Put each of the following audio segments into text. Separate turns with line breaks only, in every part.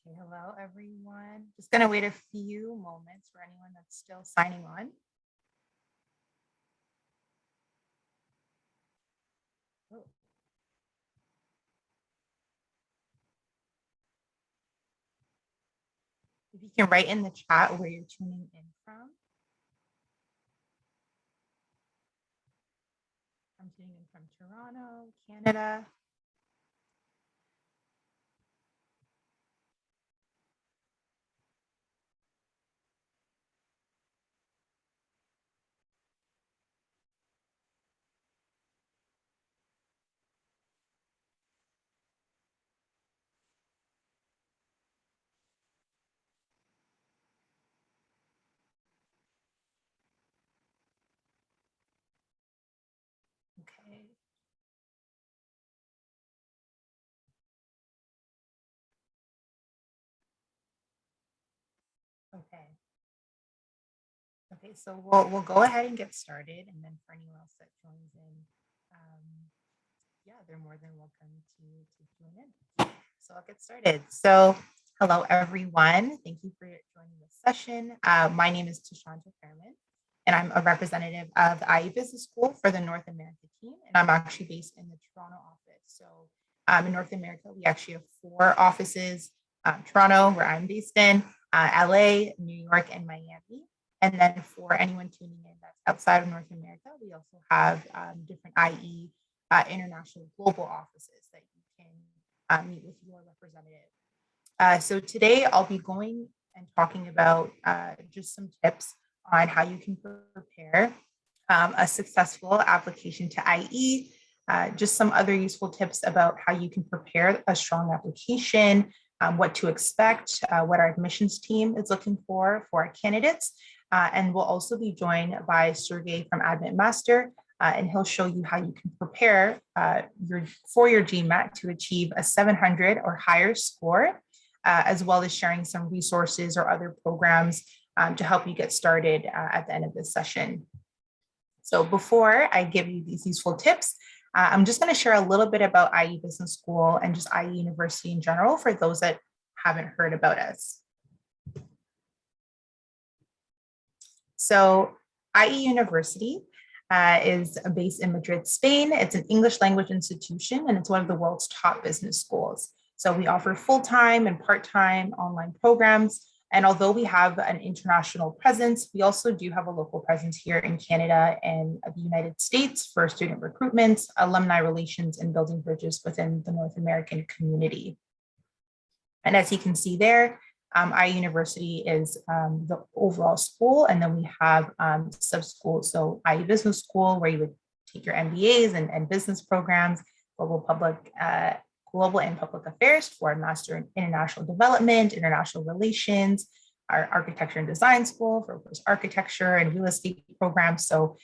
Okay, hello everyone. Just gonna wait a few moments for anyone that's still signing on. Oh. If you can write in the chat where you're tuning in from. I'm tuning in from Toronto, Canada. Okay. Okay. Okay, so we'll go ahead and get started, and then for anyone else that joins in, yeah, they're more than welcome to join in. So I'll get started. So hello everyone. Thank you for joining this session. My name is Tashanta Fairman, and I'm a representative of the IE Business School for the North America team, and I'm actually based in the Toronto office. So in North America, we actually have 4 offices: Toronto, where I'm based in, LA, New York, and Miami. And then for anyone tuning in that's outside of North America, we also have different IE international global offices that you can meet with your representative. So today I'll be going and talking about just some tips on how you can prepare a successful application to IE, just some other useful tips about how you can prepare a strong application, what to expect, what our admissions team is looking for our candidates. And we'll also be joined by Sergey from Admit Master, and he'll show you how you can prepare for your GMAT to achieve a 700 or higher score, as well as sharing some resources or other programs to help you get started at the end of this session. So before I give you these useful tips, I'm just going to share a little bit about IE Business School and just IE University in general for those that haven't heard about us. So IE University is based in Madrid, Spain. It's an English language institution, and it's one of the world's top business schools. So we offer full-time and part-time online programs. And although we have an international presence, we also do have a local presence here in Canada and the United States for student recruitment, alumni relations, and building bridges within the North American community. And as you can see there, IE University is the overall school, and then we have sub-schools. So IE Business School, where you would take your MBAs and business programs, global and public affairs for a master in international development, international relations, our architecture and design school for architecture and real estate programs. So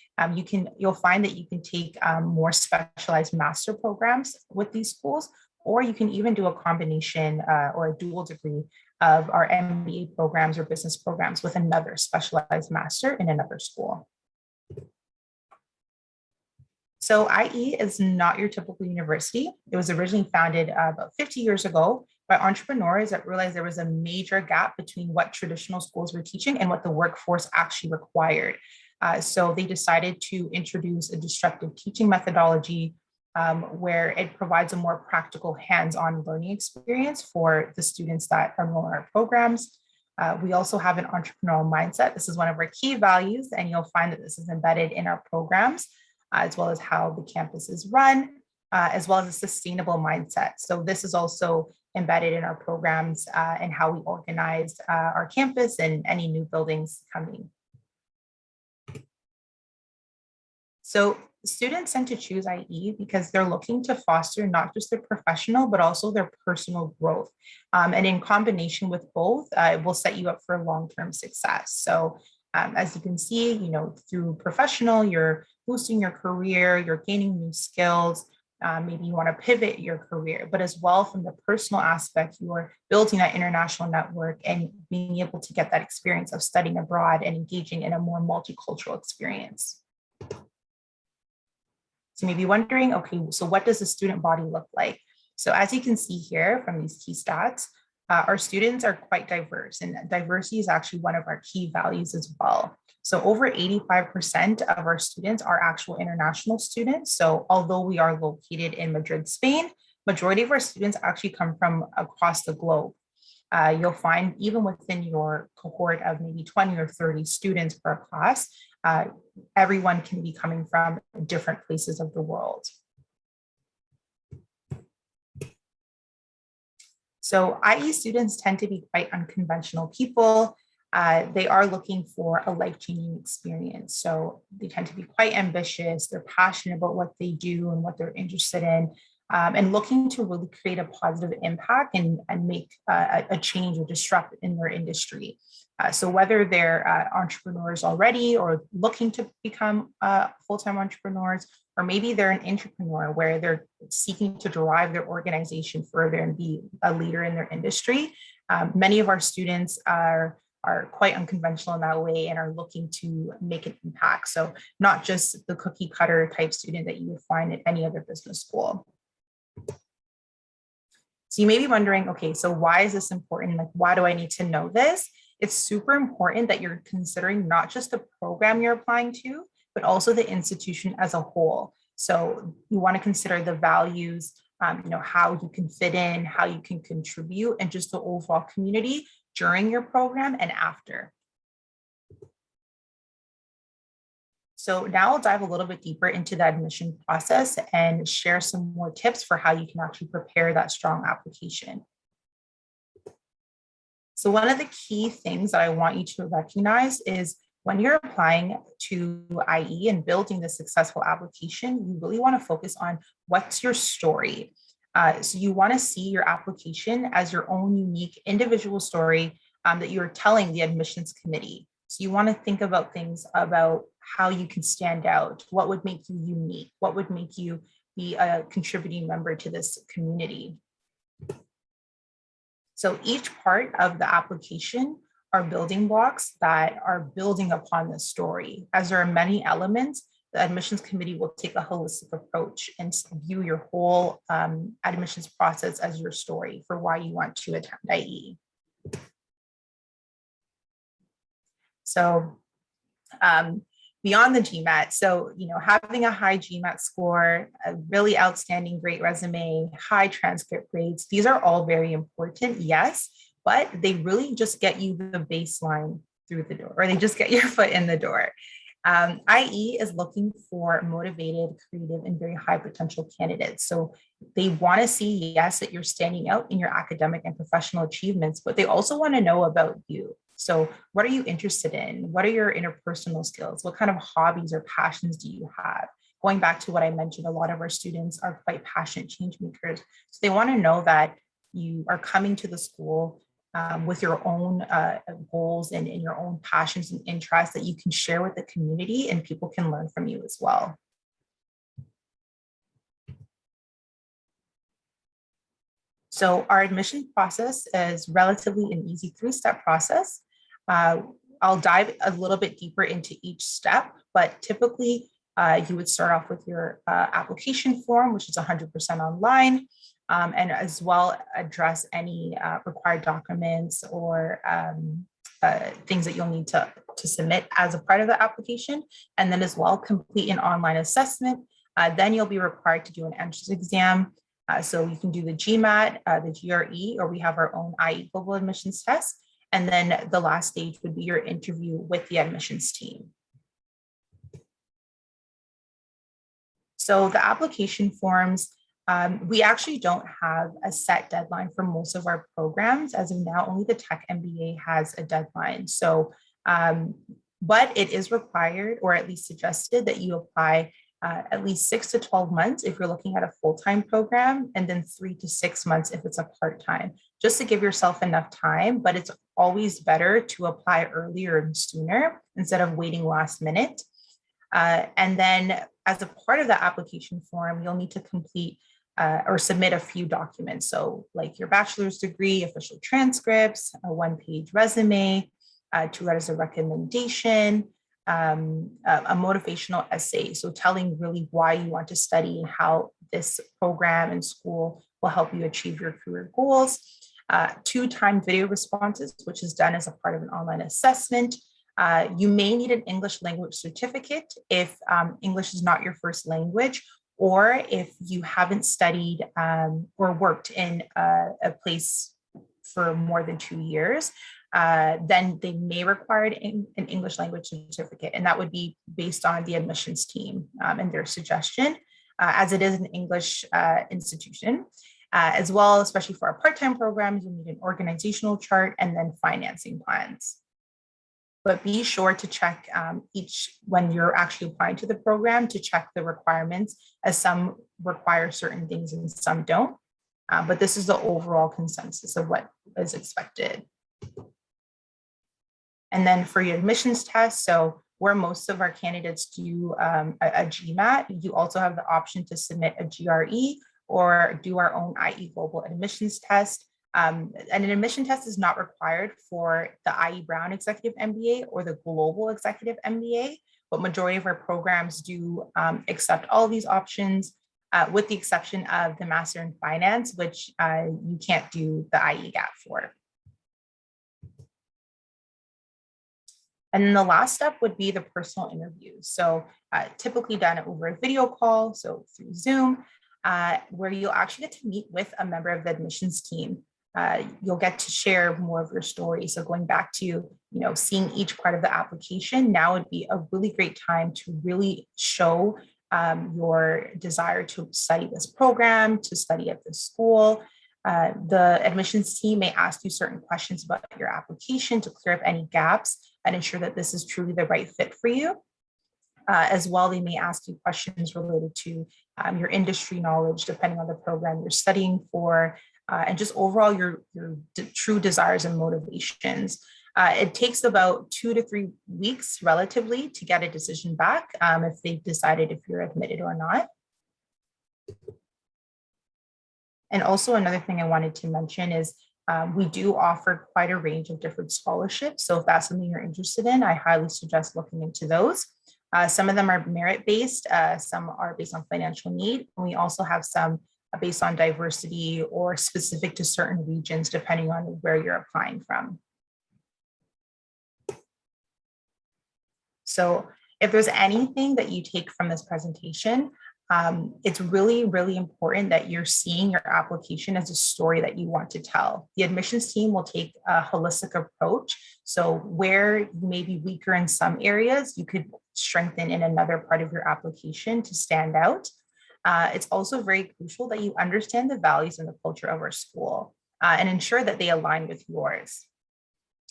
you'll find that you can take more specialized master programs with these schools, or you can even do a combination or a dual degree of our MBA programs or business programs with another specialized master in another school. So IE is not your typical university. It was originally founded about 50 years ago by entrepreneurs that realized there was a major gap between what traditional schools were teaching and what the workforce actually required. So they decided to introduce a disruptive teaching methodology where it provides a more practical hands-on learning experience for the students that enroll in our programs. We also have an entrepreneurial mindset. This is one of our key values, and you'll find that this is embedded in our programs, as well as how the campus is run, as well as a sustainable mindset. So this is also embedded in our programs and how we organize our campus and any new buildings coming. So students tend to choose IE because they're looking to foster not just their professional, but also their personal growth. And in combination with both, it will set you up for long-term success. So as you can see, through professional, you're boosting your career, you're gaining new skills. Maybe you want to pivot your career, but as well from the personal aspect, you're building that international network and being able to get that experience of studying abroad and engaging in a more multicultural experience. So maybe wondering, okay, so what does the student body look like? So as you can see here from these key stats, Our students are quite diverse, and diversity is actually one of our key values as well. So over 85% of our students are actual international students. So although we are located in Madrid, Spain, majority of our students actually come from across the globe. You'll find even within your cohort of maybe 20 or 30 students per class, everyone can be coming from different places of the world. So IE students tend to be quite unconventional people. They are looking for a life-changing experience. So they tend to be quite ambitious. They're passionate about what they do and what they're interested in, and looking to really create a positive impact and make a change or disrupt in their industry. So whether they're entrepreneurs already or looking to become full-time entrepreneurs, or maybe they're an entrepreneur where they're seeking to drive their organization further and be a leader in their industry. Many of our students are quite unconventional in that way and are looking to make an impact. So not just the cookie cutter type student that you would find at any other business school. So you may be wondering, okay, so why is this important? Like, why do I need to know this? It's super important that you're considering not just the program you're applying to, but also the institution as a whole. So you want to consider the values, how you can fit in, how you can contribute, and just the overall community during your program and after. So now I'll dive a little bit deeper into the admission process and share some more tips for how you can actually prepare that strong application. So one of the key things that I want you to recognize is when you're applying to IE and building the successful application, you really want to focus on what's your story. So you want to see your application as your own unique individual story that you're telling the admissions committee. So you want to think about things about how you can stand out, what would make you unique, what would make you be a contributing member to this community. So each part of the application are building blocks that are building upon the story. As there are many elements, the admissions committee will take a holistic approach and view your whole admissions process as your story for why you want to attend IE. So beyond the GMAT, so having a high GMAT score, a really outstanding, great resume, high transcript grades, these are all very important, yes, but they really just get you the baseline through the door, or they just get your foot in the door. IE is looking for motivated, creative, and very high potential candidates. So they want to see, yes, that you're standing out in your academic and professional achievements, but they also want to know about you. So what are you interested in? What are your interpersonal skills? What kind of hobbies or passions do you have? Going back to what I mentioned, a lot of our students are quite passionate change makers. So they want to know that you are coming to the school with your own goals and your own passions and interests that you can share with the community, and people can learn from you as well. So our admission process is relatively an easy 3-step process. I'll dive a little bit deeper into each step, but typically you would start off with your application form, which is 100% online, and as well address any required documents or things that you'll need to submit as a part of the application, and then as well complete an online assessment. Then you'll be required to do an entrance exam. So you can do the GMAT, the GRE, or we have our own IE Global Admissions Test. And then the last stage would be your interview with the admissions team. So the application forms, we actually don't have a set deadline for most of our programs. As of now, only the Tech MBA has a deadline. So, but it is required, or at least suggested, that you apply at least 6 to 12 months if you're looking at a full-time program, and then 3 to 6 months if it's a part-time, just to give yourself enough time. But it's always better to apply earlier and sooner instead of waiting last minute. And then as a part of the application form, you'll need to complete or submit a few documents. So like your bachelor's degree, official transcripts, a 1-page resume, 2 letters of recommendation, a motivational essay. So telling really why you want to study and how this program and school will help you achieve your career goals. 2 timed video responses, which is done as a part of an online assessment. You may need an English language certificate if English is not your first language, or if you haven't studied or worked in a place for more than 2 years, then they may require an English language certificate, and that would be based on the admissions team and their suggestion, as it is an English institution. As well, especially for our part-time programs, you need an organizational chart and then financing plans. But be sure to check when you're actually applying to the program, to check the requirements, as some require certain things and some don't. But this is the overall consensus of what is expected. And then for your admissions test, so where most of our candidates do a GMAT, you also have the option to submit a GRE or do our own IE Global Admissions Test. And an admission test is not required for the IE Brown Executive MBA or the Global Executive MBA, but majority of our programs do accept all of these options, with the exception of the Master in Finance, which you can't do the IE GAP for. And then the last step would be the personal interview. So typically done over a video call, so through Zoom, where you'll actually get to meet with a member of the admissions team. You'll get to share more of your story. So going back to, seeing each part of the application, now would be a really great time to really show your desire to study this program, to study at this school. The admissions team may ask you certain questions about your application to clear up any gaps and ensure that this is truly the right fit for you. As well, they may ask you questions related to your industry knowledge, depending on the program you're studying for, and just overall your true desires and motivations. It takes about 2 to 3 weeks relatively to get a decision back if they've decided if you're admitted or not. And also another thing I wanted to mention is we do offer quite a range of different scholarships. So if that's something you're interested in, I highly suggest looking into those. Some of them are merit-based, some are based on financial need. And we also have some based on diversity or specific to certain regions, depending on where you're applying from. So if there's anything that you take from this presentation, it's really, really important that you're seeing your application as a story that you want to tell. The admissions team will take a holistic approach. So where you may be weaker in some areas, you could strengthen in another part of your application to stand out. It's also very crucial that you understand the values and the culture of our school and ensure that they align with yours.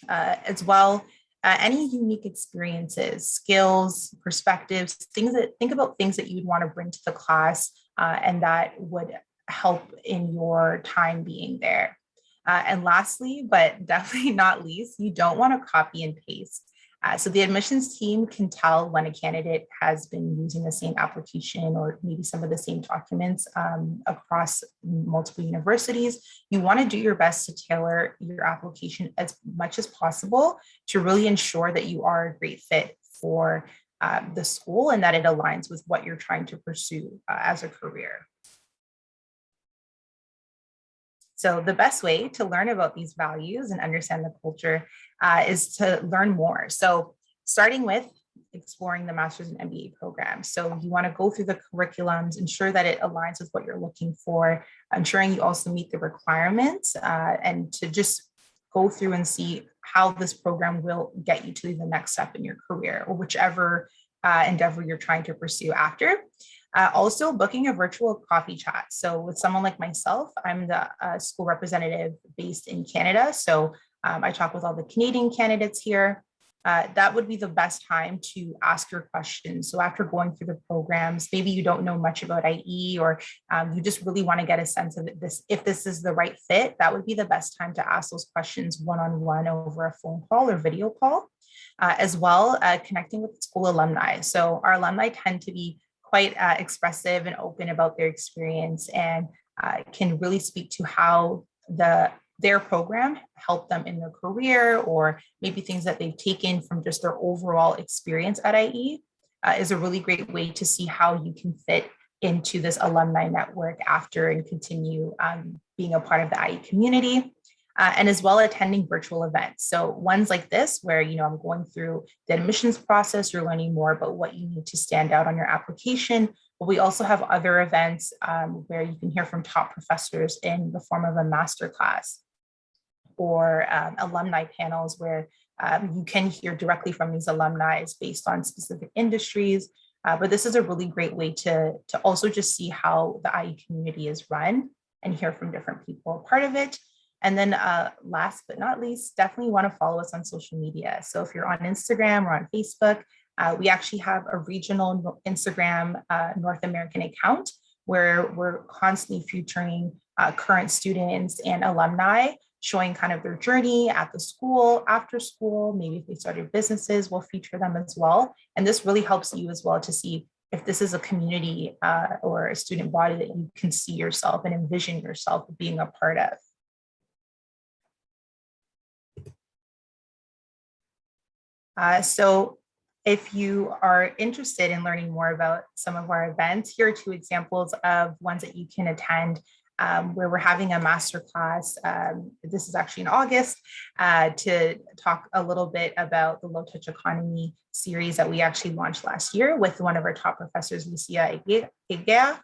As well, any unique experiences, skills, perspectives, think about things that you'd want to bring to the class and that would help in your time being there. And lastly, but definitely not least, you don't want to copy and paste. So the admissions team can tell when a candidate has been using the same application or maybe some of the same documents across multiple universities. You want to do your best to tailor your application as much as possible to really ensure that you are a great fit for the school and that it aligns with what you're trying to pursue as a career. So the best way to learn about these values and understand the culture is to learn more. So starting with exploring the master's and MBA program. So you want to go through the curriculums, ensure that it aligns with what you're looking for, ensuring you also meet the requirements, and to just go through and see how this program will get you to the next step in your career or whichever endeavor you're trying to pursue after. Also booking a virtual coffee chat. So with someone like myself, I'm the school representative based in Canada. So I talk with all the Canadian candidates here. That would be the best time to ask your questions. So after going through the programs, maybe you don't know much about IE or you just really want to get a sense of this. If this is the right fit, that would be the best time to ask those questions one-on-one over a phone call or video call. As well, connecting with school alumni. So our alumni tend to be quite expressive and open about their experience and can really speak to how their program helped them in their career or maybe things that they've taken from just their overall experience at IE is a really great way to see how you can fit into this alumni network after and continue being a part of the IE community. and as well attending virtual events. So ones like this, where I'm going through the admissions process, you're learning more about what you need to stand out on your application. But we also have other events where you can hear from top professors in the form of a MasterClass or alumni panels where you can hear directly from these alumni based on specific industries. But this is a really great way to also just see how the IE community is run and hear from different people part of it. And then last but not least, definitely want to follow us on social media. So if you're on Instagram or on Facebook, we actually have a regional Instagram North American account where we're constantly featuring current students and alumni showing kind of their journey at the school, after school, maybe if they started businesses, we'll feature them as well. And this really helps you as well to see if this is a community or a student body that you can see yourself and envision yourself being a part of. So if you are interested in learning more about some of our events, here are two examples of ones that you can attend where we're having a masterclass. This is actually in August to talk a little bit about the low touch economy series that we actually launched last year with one of our top professors, Lucia Egea.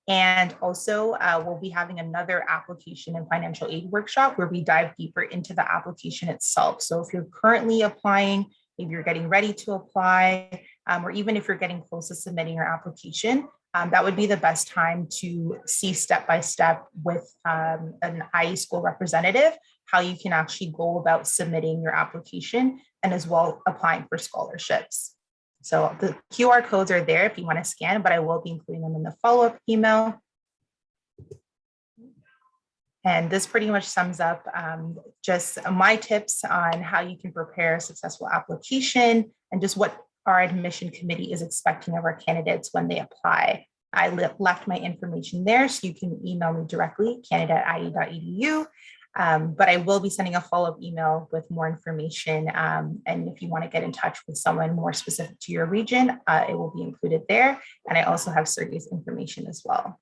And also we'll be having another application and financial aid workshop where we dive deeper into the application itself. So if you're currently applying, maybe you're getting ready to apply, or even if you're getting close to submitting your application, that would be the best time to see step-by-step with an IE school representative, how you can actually go about submitting your application and as well applying for scholarships. So the QR codes are there if you want to scan, but I will be including them in the follow-up email. And this pretty much sums up just my tips on how you can prepare a successful application and just what our admission committee is expecting of our candidates when they apply. I left my information there, so you can email me directly, canada@ie.edu. But I will be sending a follow-up email with more information. And if you want to get in touch with someone more specific to your region, it will be included there. And I also have Sergey's information as well.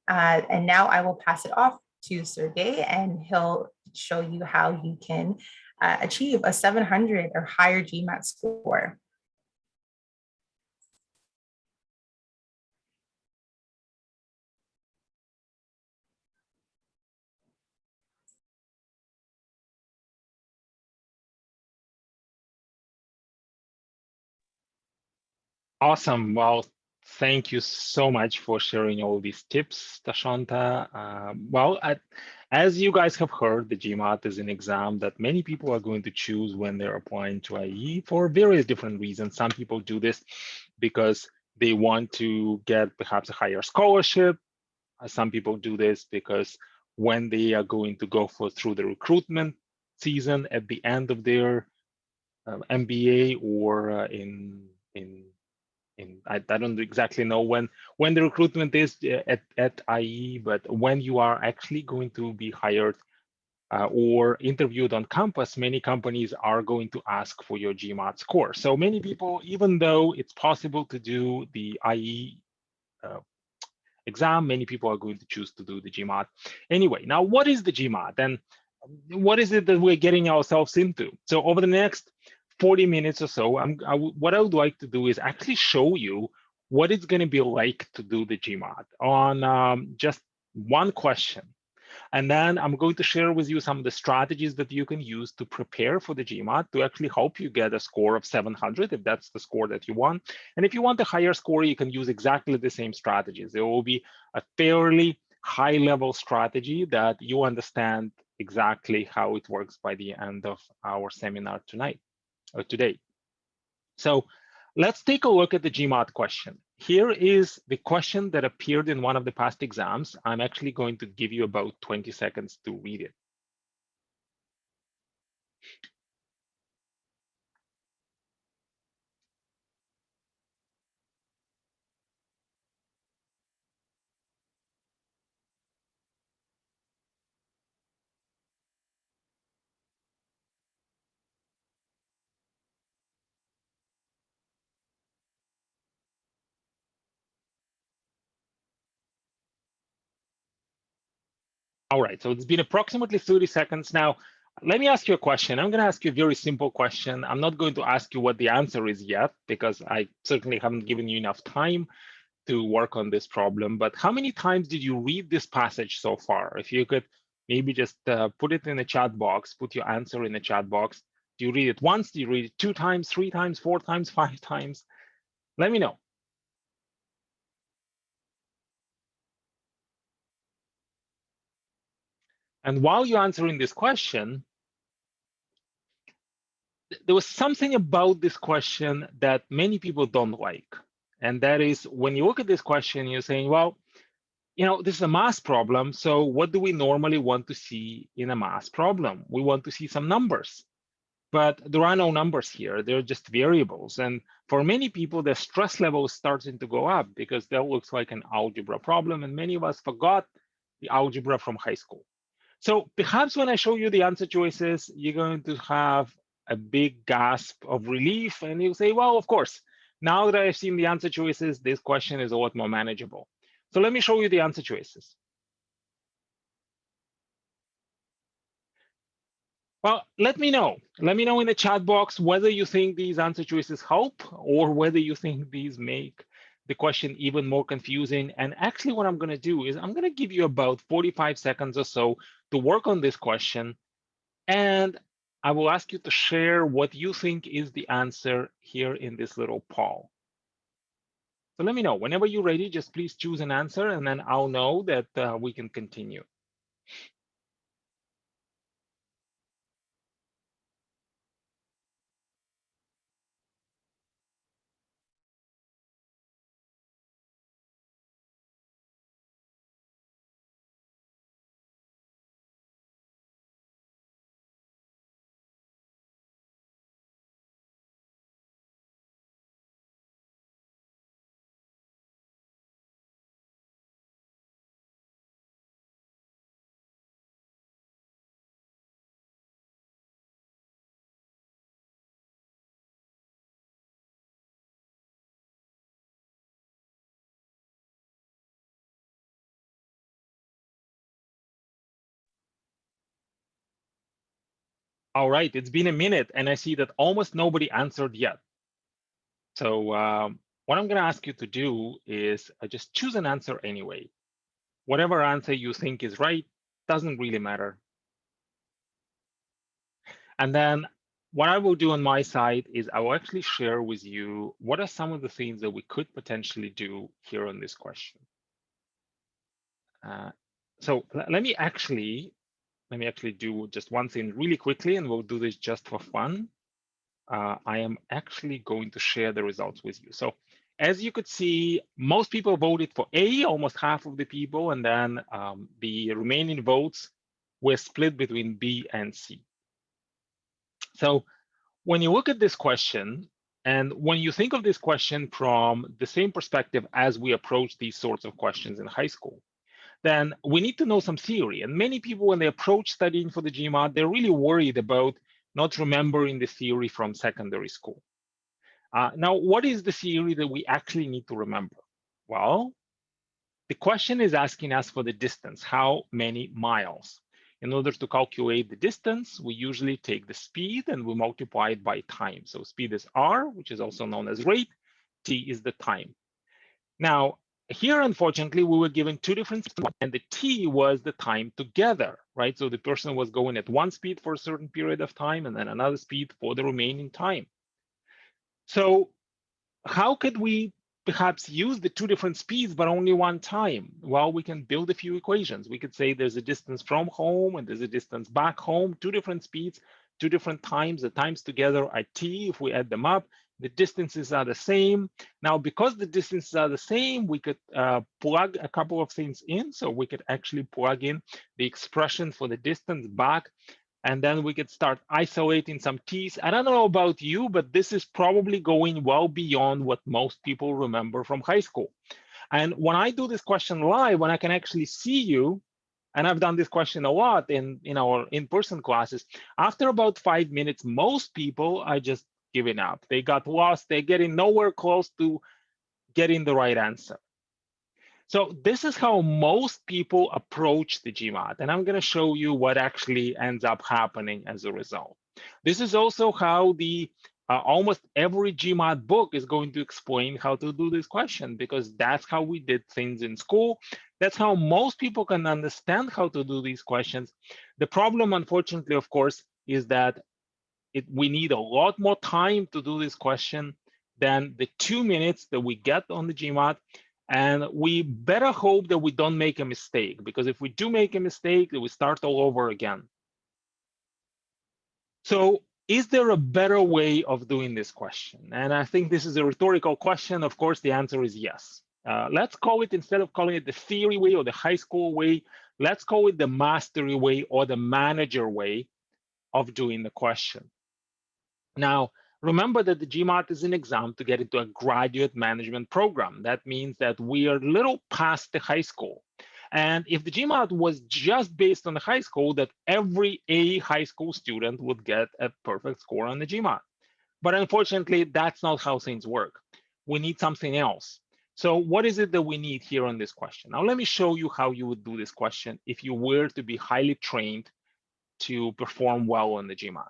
And now I will pass it off to Sergey, and he'll show you how you can achieve a 700 or higher GMAT score.
Awesome. Well, thank you so much for sharing all these tips, Tashanta. As you guys have heard, the GMAT is an exam that many people are going to choose when they're applying to IE for various different reasons. Some people do this because they want to get perhaps a higher scholarship. Some people do this because when they are going to go through the recruitment season at the end of their MBA or I don't exactly know when the recruitment is at IE, but when you are actually going to be hired or interviewed on campus, many companies are going to ask for your GMAT score. So many people, even though it's possible to do the IE exam, many people are going to choose to do the GMAT. Anyway, now what is the GMAT and what is it that we're getting ourselves into? So over the next 40 minutes or so, what I would like to do is actually show you what it's going to be like to do the GMAT on just one question. And then I'm going to share with you some of the strategies that you can use to prepare for the GMAT to actually help you get a score of 700 if that's the score that you want. And if you want a higher score, you can use exactly the same strategies. There will be a fairly high level strategy that you understand exactly how it works by the end of our seminar tonight or today. So let's take a look at the GMAT question. Here is the question that appeared in one of the past exams. I'm actually going to give you about 20 seconds to read it. All right, so it's been approximately 30 seconds now. Let me ask you a question. I'm going to ask you a very simple question. I'm not going to ask you what the answer is yet, because I certainly haven't given you enough time to work on this problem. But how many times did you read this passage so far? If you could maybe just put it in the chat box, put your answer in the chat box. Do you read it once? Do you read it 2 times, 3 times, 4 times, 5 times? Let me know. And while you're answering this question, there was something about this question that many people don't like. And that is, when you look at this question, you're saying, well, you know, this is a math problem. So what do we normally want to see in a math problem? We want to see some numbers. But there are no numbers here. They're just variables. And for many people, the stress level is starting to go up because that looks like an algebra problem. And many of us forgot the algebra from high school. So perhaps when I show you the answer choices, you're going to have a big gasp of relief, and you'll say, well, of course, now that I've seen the answer choices, this question is a lot more manageable. So let me show you the answer choices. Well, let me know. Let me know in the chat box whether you think these answer choices help or whether you think these make the question even more confusing. And actually what I'm going to do is I'm going to give you about 45 seconds or so to work on this question. And I will ask you to share what you think is the answer here in this little poll. So let me know. Whenever you're ready, just please choose an answer, and then I'll know that we can continue. All right, it's been a minute, and I see that almost nobody answered yet. So what I'm going to ask you to do is just choose an answer anyway. Whatever answer you think is right, doesn't really matter. And then what I will do on my side is I will actually share with you what are some of the things that we could potentially do here on this question. So let me actually do just one thing really quickly, and we'll do this just for fun. I am actually going to share the results with you. So as you could see, most people voted for A, almost half of the people, and then the remaining votes were split between B and C. So when you look at this question, and when you think of this question from the same perspective as we approach these sorts of questions in high school, then we need to know some theory. And many people, when they approach studying for the GMAT, they're really worried about not remembering the theory from secondary school. Now, what is the theory that we actually need to remember? Well, the question is asking us for the distance, how many miles? In order to calculate the distance, we usually take the speed and we multiply it by time. So speed is r, which is also known as rate. T is the time. Now, here, unfortunately, we were given two different speeds, and the t was the time together, right? So the person was going at one speed for a certain period of time and then another speed for the remaining time. So how could we perhaps use the two different speeds, but only one time? Well, we can build a few equations. We could say there's a distance from home and there's a distance back home, two different speeds, two different times. The times together are t. If we add them up, the distances are the same. Now, because the distances are the same, we could plug a couple of things in. So we could actually plug in the expression for the distance back, and then we could start isolating some t's. I don't know about you, but this is probably going well beyond what most people remember from high school. And when I do this question live, when I can actually see you, and I've done this question a lot in our in-person classes, after about 5 minutes, most people are just giving up. They got lost. They're getting nowhere close to getting the right answer. So this is how most people approach the GMAT, and I'm going to show you what actually ends up happening as a result. This is also how the almost every GMAT book is going to explain how to do this question, because that's how we did things in school. That's how most people can understand how to do these questions. The problem, unfortunately, of course, is that we need a lot more time to do this question than the 2 minutes that we get on the GMAT. And we better hope that we don't make a mistake, because if we do make a mistake, we start all over again. So is there a better way of doing this question? And I think this is a rhetorical question. Of course, the answer is yes. Let's call it, instead of calling it the theory way or the high school way, let's call it the mastery way or the manager way of doing the question. Now, remember that the GMAT is an exam to get into a graduate management program. That means that we are a little past the high school. And if the GMAT was just based on the high school, that every A high school student would get a perfect score on the GMAT. But unfortunately, that's not how things work. We need something else. So what is it that we need here on this question? Now, let me show you how you would do this question if you were to be highly trained to perform well on the GMAT.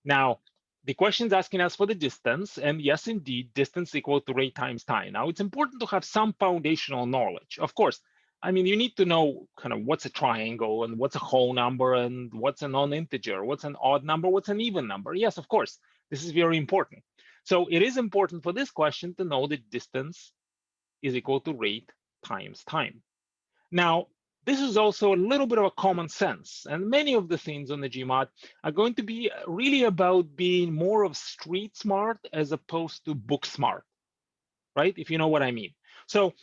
Now, the question is asking us for the distance, and yes, indeed, distance equal to rate times time. Now, it's important to have some foundational knowledge. Of course, I mean, you need to know kind of what's a triangle and what's a whole number and what's a non-integer, what's an odd number, what's an even number. Yes, of course, this is very important. So it is important for this question to know that distance is equal to rate times time. Now, this is also a little bit of a common sense, and many of the things on the GMAT are going to be really about being more of street smart as opposed to book smart, right? If you know what I mean. So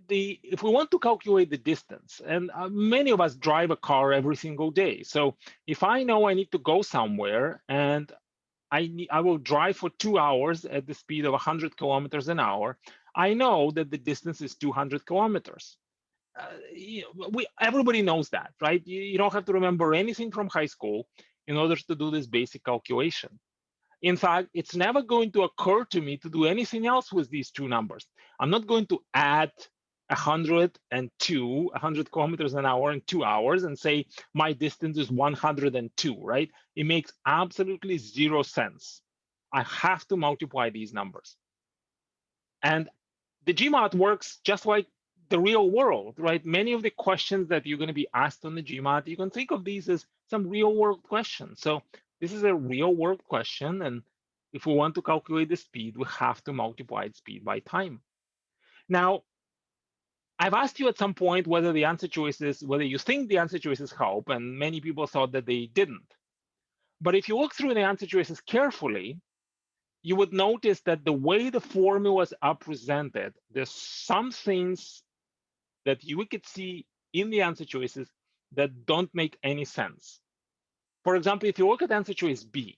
if we want to calculate the distance, and many of us drive a car every single day. So if I know I need to go somewhere and I will drive for 2 hours at the speed of 100 kilometers an hour, I know that the distance is 200 kilometers. Everybody knows that, right? You don't have to remember anything from high school in order to do this basic calculation. In fact, it's never going to occur to me to do anything else with these two numbers. I'm not going to add 100 kilometers an hour in 2 hours and say my distance is 102, right? It makes absolutely zero sense. I have to multiply these numbers. And the GMAT works just like the real world, right? Many of the questions that you're going to be asked on the GMAT, you can think of these as some real world questions. So this is a real world question. And if we want to calculate the speed, we have to multiply its speed by time. Now, I've asked you at some point whether the answer choices, whether you think the answer choices help, and many people thought that they didn't. But if you look through the answer choices carefully, you would notice that the way the formulas are presented, there's some things that you could see in the answer choices that don't make any sense. For example, if you look at answer choice B,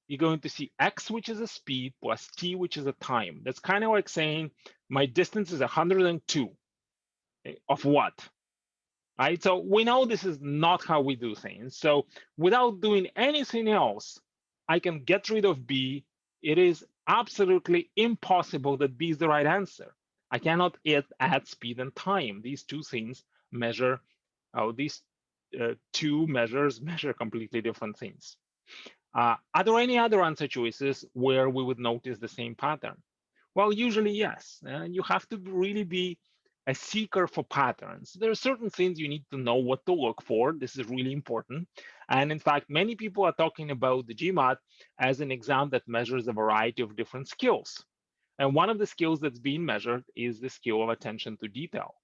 you're going to see x, which is a speed, plus t, which is a time. That's kind of like saying my distance is 102 of what? Right? So we know this is not how we do things. So without doing anything else, I can get rid of B. It is absolutely impossible that B is the right answer. I cannot add speed and time. These two things measure, these two measures measure completely different things. Are there any other answer choices where we would notice the same pattern? Well, usually yes. And you have to really be a seeker for patterns. There are certain things you need to know what to look for. This is really important. And in fact, many people are talking about the GMAT as an exam that measures a variety of different skills. And one of the skills that's being measured is the skill of attention to detail.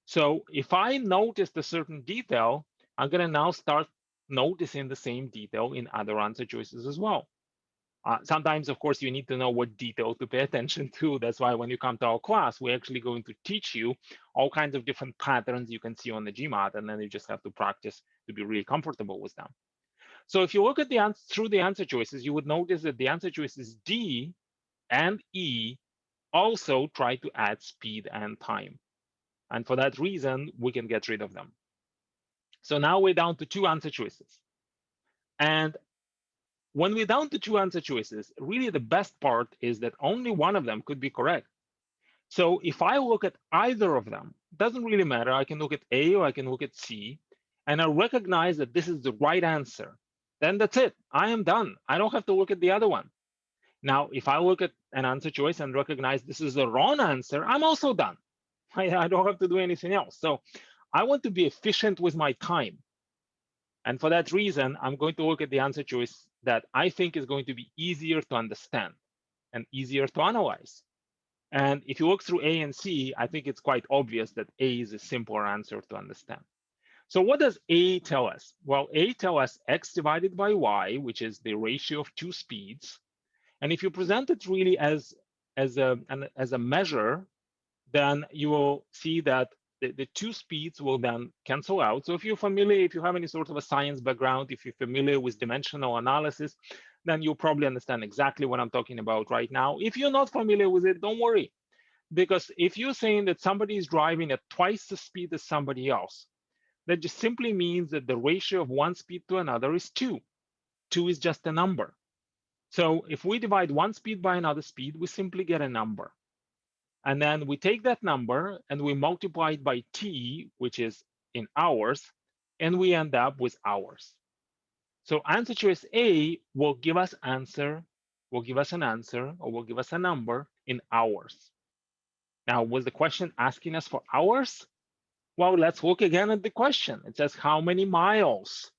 So if I noticed a certain detail, I'm going to now start noticing the same detail in other answer choices as well. Sometimes, of course, you need to know what detail to pay attention to. That's why when you come to our class, we're actually going to teach you all kinds of different patterns you can see on the GMAT, and then you just have to practice to be really comfortable with them. So if you look at the answer through the answer choices, you would notice that the answer choices D and E also try to add speed and time. And for that reason, we can get rid of them. So now we're down to two answer choices. And when we're down to two answer choices, really the best part is that only one of them could be correct. So if I look at either of them, doesn't really matter. I can look at A or I can look at C, and I recognize that this is the right answer. Then that's it. I am done. I don't have to look at the other one. Now, if I look at an answer choice and recognize this is the wrong answer, I'm also done. I don't have to do anything else. So I want to be efficient with my time. And for that reason, I'm going to look at the answer choice that I think is going to be easier to understand and easier to analyze. And if you look through A and C, I think it's quite obvious that A is a simpler answer to understand. So what does A tell us? Well, A tells us x divided by y, which is the ratio of two speeds. And if you present it really as a measure, then you will see that the two speeds will then cancel out. So if you're familiar, if you have any sort of a science background, if you're familiar with dimensional analysis, then you'll probably understand exactly what I'm talking about right now. If you're not familiar with it, don't worry. Because if you're saying that somebody is driving at twice the speed as somebody else, that just simply means that the ratio of one speed to another is 2. 2 is just a number. So if we divide one speed by another speed, we simply get a number. And then we take that number and we multiply it by t, which is in hours, and we end up with hours. So answer choice A will give us an answer, or will give us a number in hours. Now, was the question asking us for hours? Well, let's look again at the question. It says how many miles?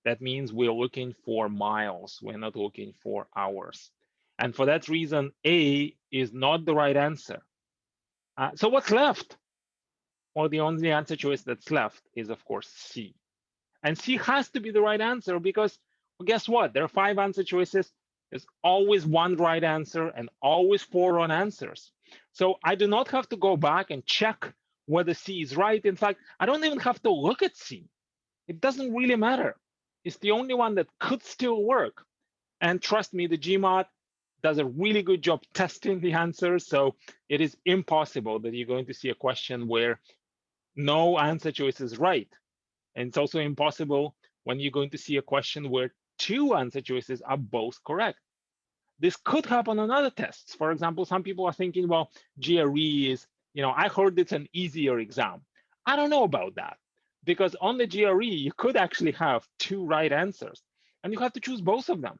That means we're looking for miles. We're not looking for hours. And for that reason, A is not the right answer. So what's left? Well, the only answer choice that's left is, of course, C. And C has to be the right answer because, well, guess what? There are 5 answer choices. There's always one right answer and always 4 wrong answers. So I do not have to go back and check whether C is right. In fact, I don't even have to look at C. It doesn't really matter. It's the only one that could still work. And trust me, the GMAT does a really good job testing the answers. So it is impossible that you're going to see a question where no answer choice is right. And it's also impossible when you're going to see a question where 2 answer choices are both correct. This could happen on other tests. For example, some people are thinking, well, GRE is, I heard it's an easier exam. I don't know about that because on the GRE, you could actually have 2 right answers and you have to choose both of them.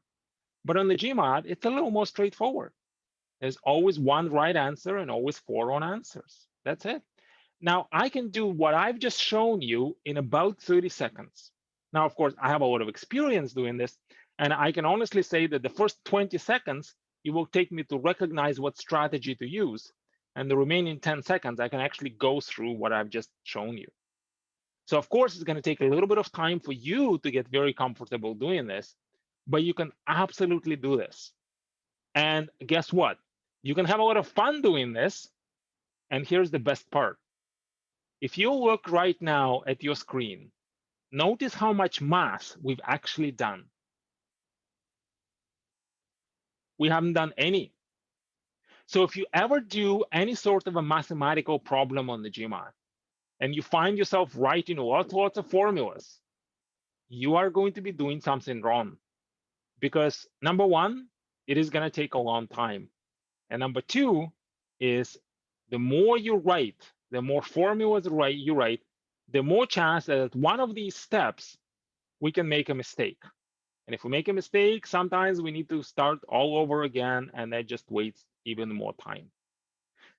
But on the GMAT, it's a little more straightforward. There's always one right answer and always 4 wrong answers. That's it. Now, I can do what I've just shown you in about 30 seconds. Now, of course, I have a lot of experience doing this, and I can honestly say that the first 20 seconds, it will take me to recognize what strategy to use. And the remaining 10 seconds, I can actually go through what I've just shown you. So, of course, it's going to take a little bit of time for you to get very comfortable doing this, but you can absolutely do this. And guess what? You can have a lot of fun doing this. And here's the best part. If you look right now at your screen, notice how much math we've actually done. We haven't done any. So if you ever do any sort of a mathematical problem on the GMAT and you find yourself writing lots of formulas, you are going to be doing something wrong. Because number one, it is going to take a long time. And number two is the more you write, the more formulas you write, the more chance that at one of these steps, we can make a mistake. And if we make a mistake, sometimes we need to start all over again, and that just wastes even more time.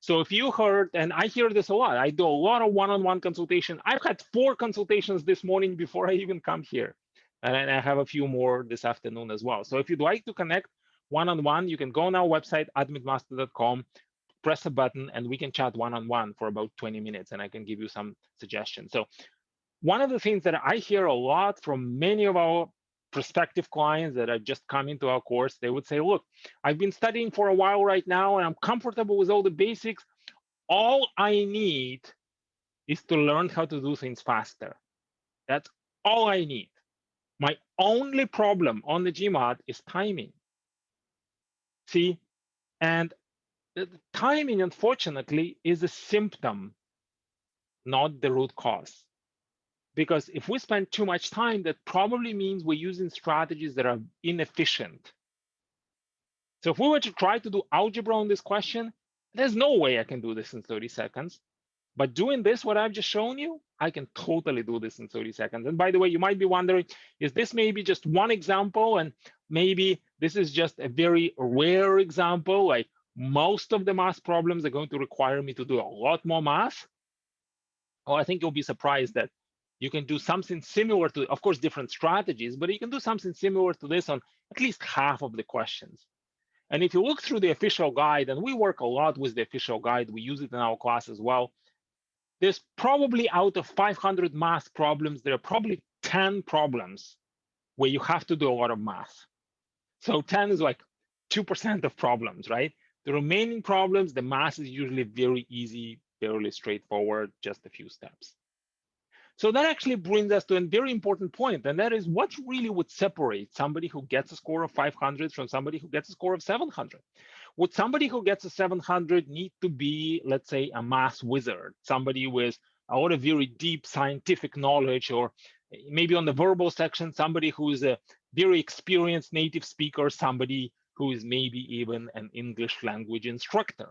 So if you heard, and I hear this a lot, I do a lot of one-on-one consultation. I've had 4 consultations this morning before I even come here. And I have a few more this afternoon as well. So if you'd like to connect one-on-one, you can go on our website, admitmaster.com, press a button, and we can chat one-on-one for about 20 minutes, and I can give you some suggestions. So one of the things that I hear a lot from many of our prospective clients that are just coming to our course, they would say, look, I've been studying for a while right now, and I'm comfortable with all the basics. All I need is to learn how to do things faster. That's all I need. My only problem on the GMAT is timing. See, and the timing, unfortunately, is a symptom, not the root cause. Because if we spend too much time, that probably means we're using strategies that are inefficient. So if we were to try to do algebra on this question, There's no way I can do this in 30 seconds. But doing this, what I've just shown you, I can totally do this in 30 seconds. And by the way, you might be wondering, is this maybe just one example? And maybe this is just a very rare example, like most of the math problems are going to require me to do a lot more math. Oh, I think you'll be surprised that you can do something similar to, of course, different strategies, but you can do something similar to this on at least half of the questions. And if you look through the official guide, and we work a lot with the official guide, we use it in our class as well, there's probably out of 500 math problems, there are probably 10 problems where you have to do a lot of math. So 10 is like 2% of problems, right? The remaining problems, the math is usually very easy, fairly straightforward, just a few steps. So that actually brings us to a very important point, and that is what really would separate somebody who gets a score of 500 from somebody who gets a score of 700. Would somebody who gets a 700 need to be, let's say, a math wizard, somebody with a lot of very deep scientific knowledge, or maybe on the verbal section, somebody who is a very experienced native speaker, somebody who is maybe even an English language instructor?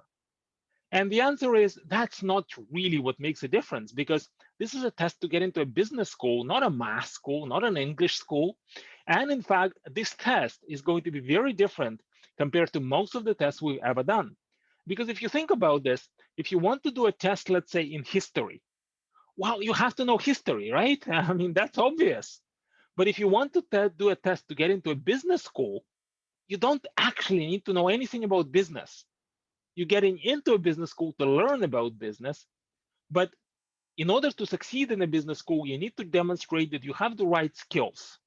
And the answer is that's not really what makes a difference, because this is a test to get into a business school, not a math school, not an English school. And in fact, this test is going to be very different compared to most of the tests we've ever done. Because if you think about this, if you want to do a test, let's say in history, well, you have to know history, right? I mean, that's obvious. But if you want to do a test to get into a business school, you don't actually need to know anything about business. You're getting into a business school to learn about business, but in order to succeed in a business school, you need to demonstrate that you have the right skills.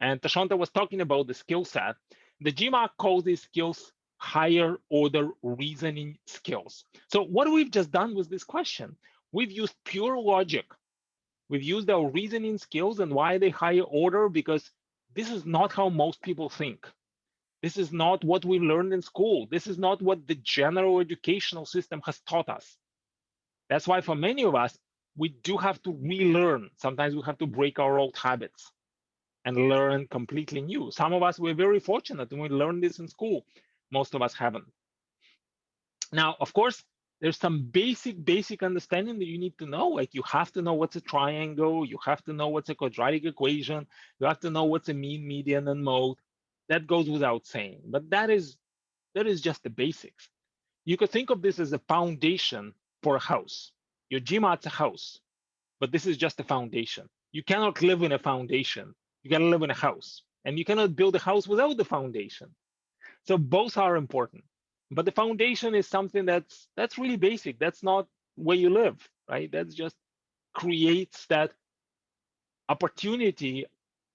And Tashanta was talking about the skill set. The GMAT calls these skills higher order reasoning skills. So what we've just done with this question, we've used pure logic. We've used our reasoning skills. And why are they higher order? Because this is not how most people think. This is not what we learned in school. This is not what the general educational system has taught us. That's why for many of us, we do have to relearn. Sometimes we have to break our old habits and learn completely new. Some of us were very fortunate and we learned this in school. Most of us haven't. Now, of course, there's some basic understanding that you need to know. Like you have to know what's a triangle. You have to know what's a quadratic equation. You have to know what's a mean, median, and mode. That goes without saying. But that is just the basics. You could think of this as a foundation for a house. Your GMAT's a house, but this is just a foundation. You cannot live in a foundation. You gotta live in a house. And you cannot build a house without the foundation. So both are important. But the foundation is something that's really basic. That's not where you live, right? That's just creates that opportunity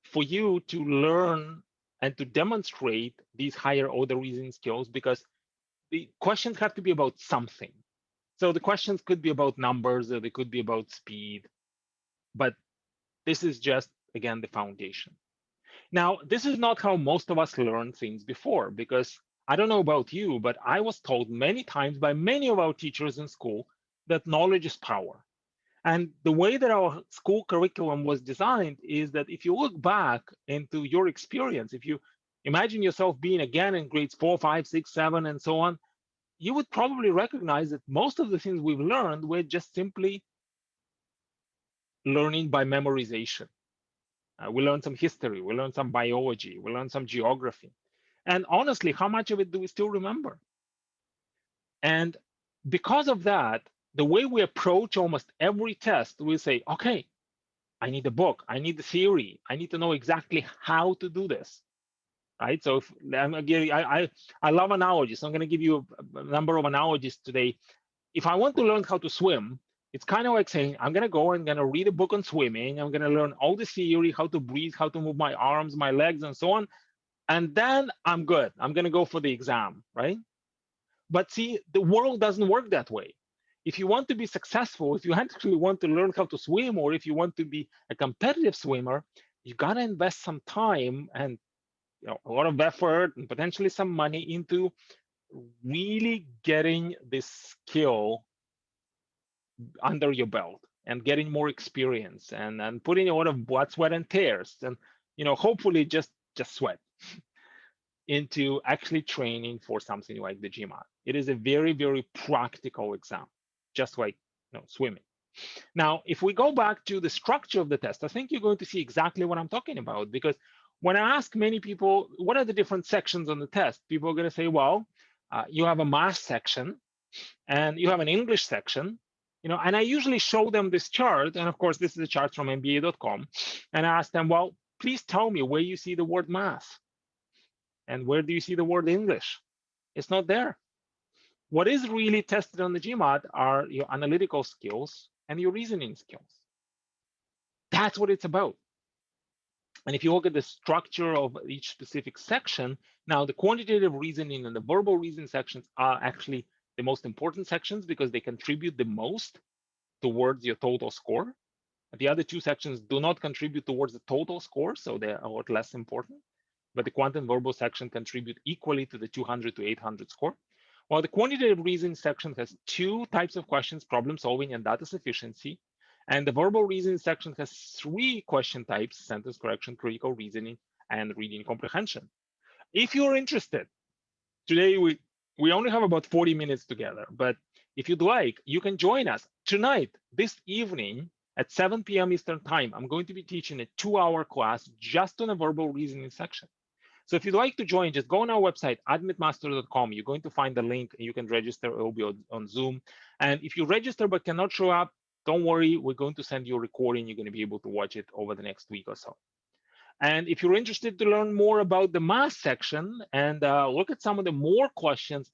for you to learn and to demonstrate these higher order reasoning skills, because the questions have to be about something. So the questions could be about numbers or they could be about speed, but this is just, again, the foundation. Now, this is not how most of us learn things before, because I don't know about you, but I was told many times by many of our teachers in school that knowledge is power. And the way that our school curriculum was designed is that if you look back into your experience, if you imagine yourself being again in grades 4, 5, 6, 7, and so on, you would probably recognize that most of the things we've learned were just simply learning by memorization. We learned some history, we learned some biology, we learned some geography. And honestly, how much of it do we still remember? And because of that, the way we approach almost every test, we say, okay, I need a book, I need the theory, I need to know exactly how to do this. Right. So if I'm gonna I love analogies. So I'm going to give you a number of analogies today. If I want to learn how to swim, it's kind of like saying, I'm going to go and going to read a book on swimming. I'm going to learn all the theory, how to breathe, how to move my arms, my legs, and so on. And then I'm good. I'm going to go for the exam, right? But see, the world doesn't work that way. If you want to be successful, if you actually want to learn how to swim, or if you want to be a competitive swimmer, you got to invest some time and a lot of effort and potentially some money into really getting this skill under your belt and getting more experience and putting a lot of blood, sweat, and tears, and hopefully just sweat. into actually training for something like the GMAT. It is a very, very practical exam, just like swimming. Now, if we go back to the structure of the test, I think you're going to see exactly what I'm talking about, because when I ask many people, what are the different sections on the test? People are going to say, well, you have a math section and you have an English section, and I usually show them this chart. And of course, this is a chart from MBA.com. And I ask them, well, please tell me where you see the word math and where do you see the word English? It's not there. What is really tested on the GMAT are your analytical skills and your reasoning skills. That's what it's about. And if you look at the structure of each specific section, now the quantitative reasoning and the verbal reasoning sections are actually the most important sections because they contribute the most towards your total score. The other two sections do not contribute towards the total score, so they're a lot less important. But the quant and verbal section contribute equally to the 200 to 800 score. While the quantitative reasoning section has two types of questions, problem solving and data sufficiency. And the verbal reasoning section has three question types, sentence correction, critical reasoning, and reading comprehension. If you're interested, today we only have about 40 minutes together, but if you'd like, you can join us tonight, this evening at 7 p.m. Eastern time. I'm going to be teaching a 2-hour class just on the verbal reasoning section. So if you'd like to join, just go on our website, admitmaster.com. You're going to find the link and you can register. It will be on Zoom. And if you register but cannot show up, don't worry, we're going to send you a recording. You're going to be able to watch it over the next week or so. And if you're interested to learn more about the math section and look at some of the more questions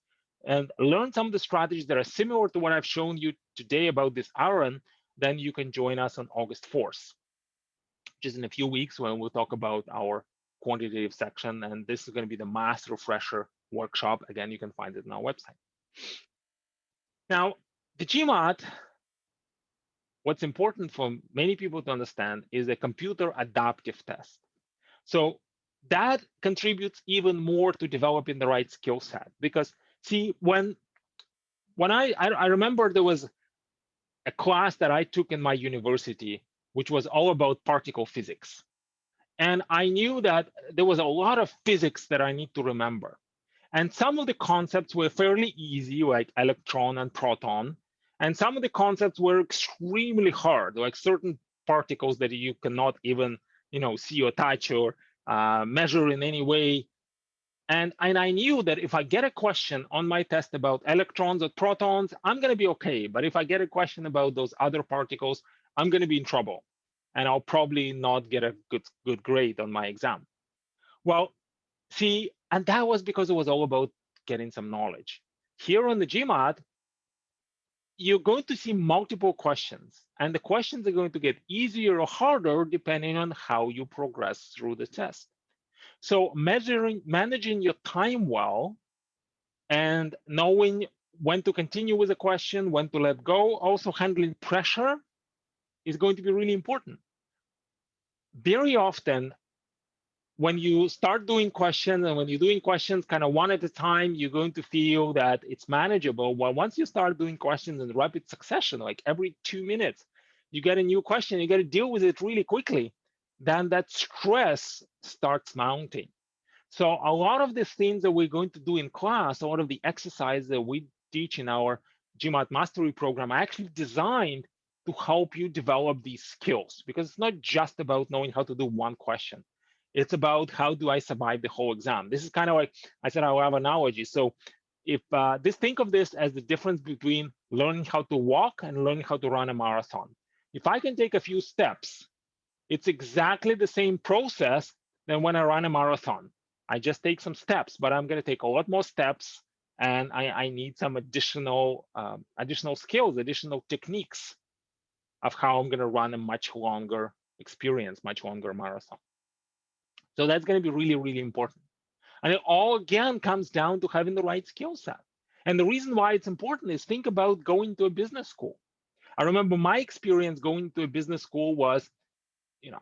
and learn some of the strategies that are similar to what I've shown you today about this Aaron, then you can join us on August 4th, which is in a few weeks when we'll talk about our quantitative section. And this is going to be the math refresher workshop. Again, you can find it on our website. Now, the GMAT, what's important for many people to understand is a computer adaptive test. So that contributes even more to developing the right skill set. Because see, when I remember there was a class that I took in my university, which was all about particle physics. And I knew that there was a lot of physics that I need to remember. And some of the concepts were fairly easy, like electron and proton. And some of the concepts were extremely hard, like certain particles that you cannot even, see or touch or measure in any way. And I knew that if I get a question on my test about electrons or protons, I'm going to be okay. But if I get a question about those other particles, I'm going to be in trouble. And I'll probably not get a good grade on my exam. Well, see, and that was because it was all about getting some knowledge. Here on the GMAT, you're going to see multiple questions. And the questions are going to get easier or harder depending on how you progress through the test. So managing your time well and knowing when to continue with a question, when to let go, also handling pressure is going to be really important. Very often, when you start doing questions and when you're doing questions kind of one at a time, you're going to feel that it's manageable. Well, once you start doing questions in rapid succession, like every 2 minutes, you get a new question, you got to deal with it really quickly, then that stress starts mounting. So a lot of the things that we're going to do in class, a lot of the exercises that we teach in our GMAT mastery program are actually designed to help you develop these skills, because it's not just about knowing how to do one question. It's about how do I survive the whole exam. This is kind of like, I said, I'll have an analogy. So if think of this as the difference between learning how to walk and learning how to run a marathon. If I can take a few steps, it's exactly the same process than when I run a marathon. I just take some steps, but I'm going to take a lot more steps, and I need some additional skills, additional techniques of how I'm going to run a much longer experience, much longer marathon. So that's going to be really, really important. And it all again comes down to having the right skill set. And the reason why it's important is think about going to a business school. I remember my experience going to a business school was,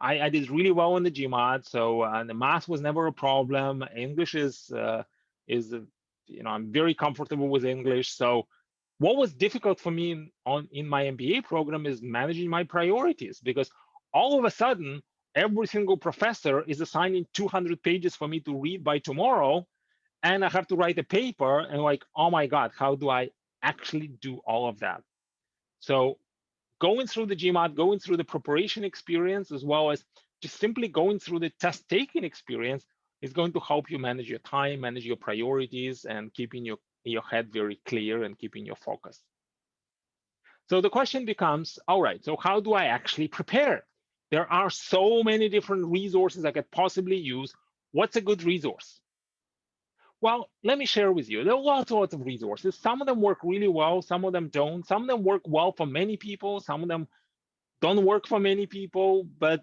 I did really well in the GMAT, so the math was never a problem. English is I'm very comfortable with English. So what was difficult for me in my MBA program is managing my priorities, because all of a sudden, every single professor is assigning 200 pages for me to read by tomorrow, and I have to write a paper, and like, oh my God, how do I actually do all of that? So going through the GMAT, going through the preparation experience, as well as just simply going through the test taking experience is going to help you manage your time, manage your priorities, and keeping your head very clear and keeping your focus. So the question becomes, all right, so how do I actually prepare? There are so many different resources I could possibly use. What's a good resource? Well, let me share with you. There are lots of resources. Some of them work really well, some of them don't. Some of them work well for many people, some of them don't work for many people, but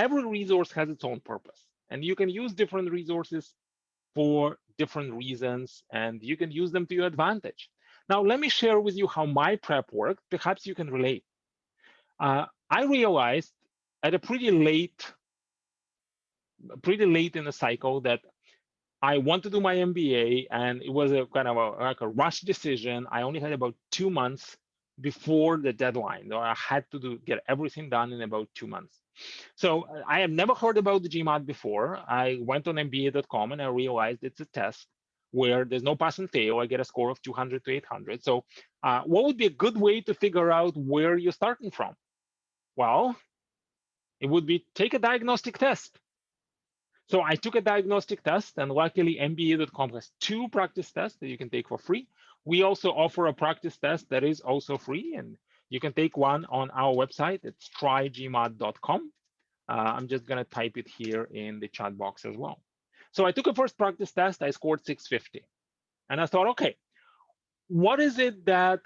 every resource has its own purpose. And you can use different resources for different reasons, and you can use them to your advantage. Now, let me share with you how my prep worked. Perhaps you can relate. I realized at a pretty late in the cycle that I want to do my MBA, and it was a kind of like a rush decision. I only had about 2 months before the deadline. So I had to get everything done in about 2 months. So I have never heard about the GMAT before. I went on MBA.com and I realized it's a test where there's no pass and fail. I get a score of 200 to 800. So what would be a good way to figure out where you're starting from? Well, it would be take a diagnostic test. So I took a diagnostic test, and luckily MBA.com has 2 practice tests that you can take for free. We also offer a practice test that is also free, and you can take one on our website. It's trygmat.com. I'm just going to type it here in the chat box as well. So I took a first practice test. I scored 650. And I thought, okay, what is it that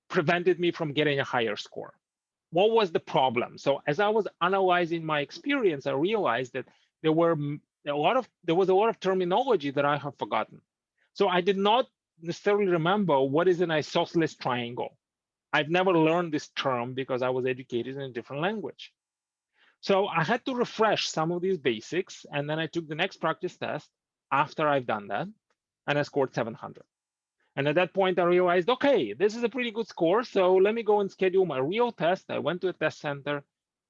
prevented me from getting a higher score? What was the problem? So as I was analyzing my experience, I realized that there was a lot of terminology that I have forgotten. So I did not necessarily remember what is an isosceles triangle. I've never learned this term because I was educated in a different language. So I had to refresh some of these basics, and then I took the next practice test after I've done that, and I scored 700. And at that point, I realized, okay, this is a pretty good score. So let me go and schedule my real test. I went to a test center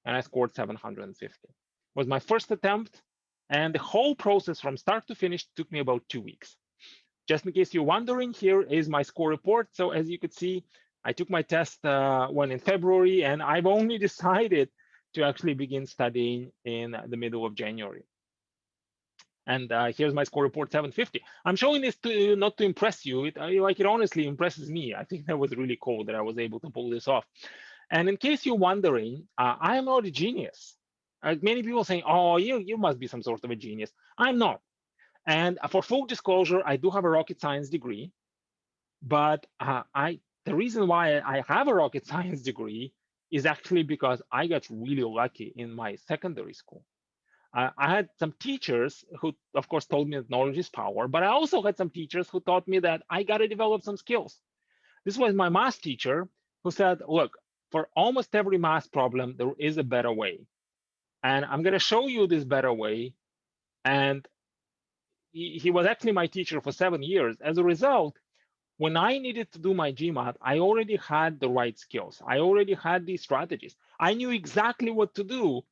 and I scored 750. It was my first attempt. And the whole process from start to finish took me about 2 weeks. Just in case you're wondering, here is my score report. So as you could see, I took my test one in February, and I've only decided to actually begin studying in the middle of January. And here's my score report, 750. I'm showing this to you not to impress you. It honestly impresses me. I think that was really cool that I was able to pull this off. And in case you're wondering, I am not a genius. Many people saying, oh, you must be some sort of a genius. I'm not. And for full disclosure, I do have a rocket science degree. But the reason why I have a rocket science degree is actually because I got really lucky in my secondary school. I had some teachers who, of course, told me that knowledge is power, but I also had some teachers who taught me that I got to develop some skills. This was my math teacher who said, look, for almost every math problem, there is a better way. And I'm going to show you this better way. And he was actually my teacher for 7 years. As a result, when I needed to do my GMAT, I already had the right skills. I already had these strategies. I knew exactly what to do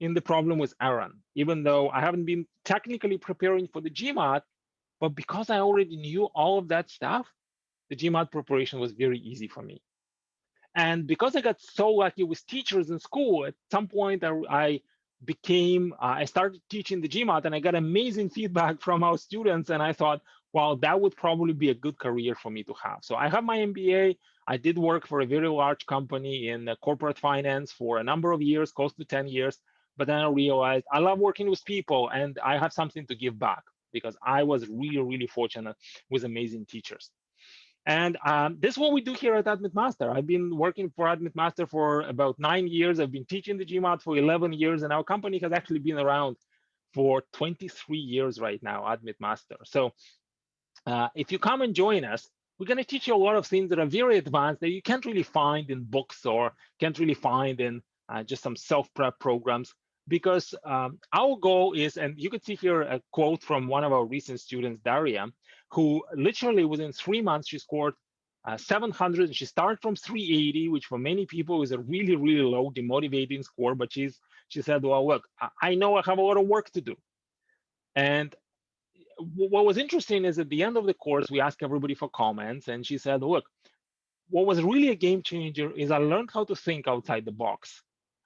in the problem with Aaron, even though I haven't been technically preparing for the GMAT, but because I already knew all of that stuff, the GMAT preparation was very easy for me. And because I got so lucky with teachers in school, at some point I started teaching the GMAT, and I got amazing feedback from our students. And I thought, well, that would probably be a good career for me to have. So I have my MBA. I did work for a very large company in corporate finance for a number of years, close to 10 years. But then I realized I love working with people, and I have something to give back because I was really, really fortunate with amazing teachers. And this is what we do here at Admit Master. I've been working for Admit Master for about 9 years. I've been teaching the GMAT for 11 years, and our company has actually been around for 23 years right now, Admit Master. So if you come and join us, we're going to teach you a lot of things that are very advanced that you can't really find in books or can't really find in just some self-prep programs. Because our goal is, and you can see here a quote from one of our recent students, Daria, who literally within 3 months, she scored 700, and she started from 380, which for many people is a really, really low, demotivating score. But she said, well, look, I know I have a lot of work to do. And what was interesting is at the end of the course, we asked everybody for comments, and she said, look, what was really a game changer is I learned how to think outside the box.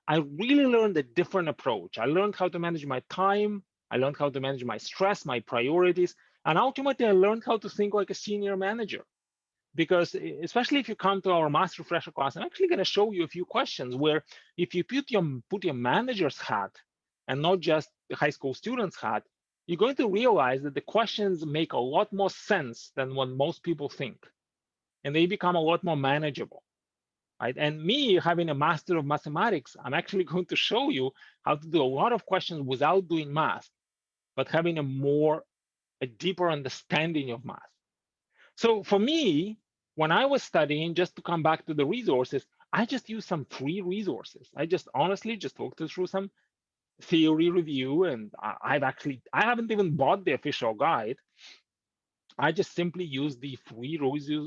I really learned a different approach. I learned how to manage my time. I learned how to manage my stress, my priorities. And ultimately, I learned how to think like a senior manager. Because especially if you come to our master refresher class, I'm actually going to show you a few questions where if you put your manager's hat and not just the high school student's hat, you're going to realize that the questions make a lot more sense than what most people think, and they become a lot more manageable, right? And me having a master of mathematics, I'm actually going to show you how to do a lot of questions without doing math, but having a deeper understanding of math. So for me, when I was studying, just to come back to the resources, I just used some free resources. I just honestly just looked through some theory review, and I haven't even bought the official guide. I just simply used the free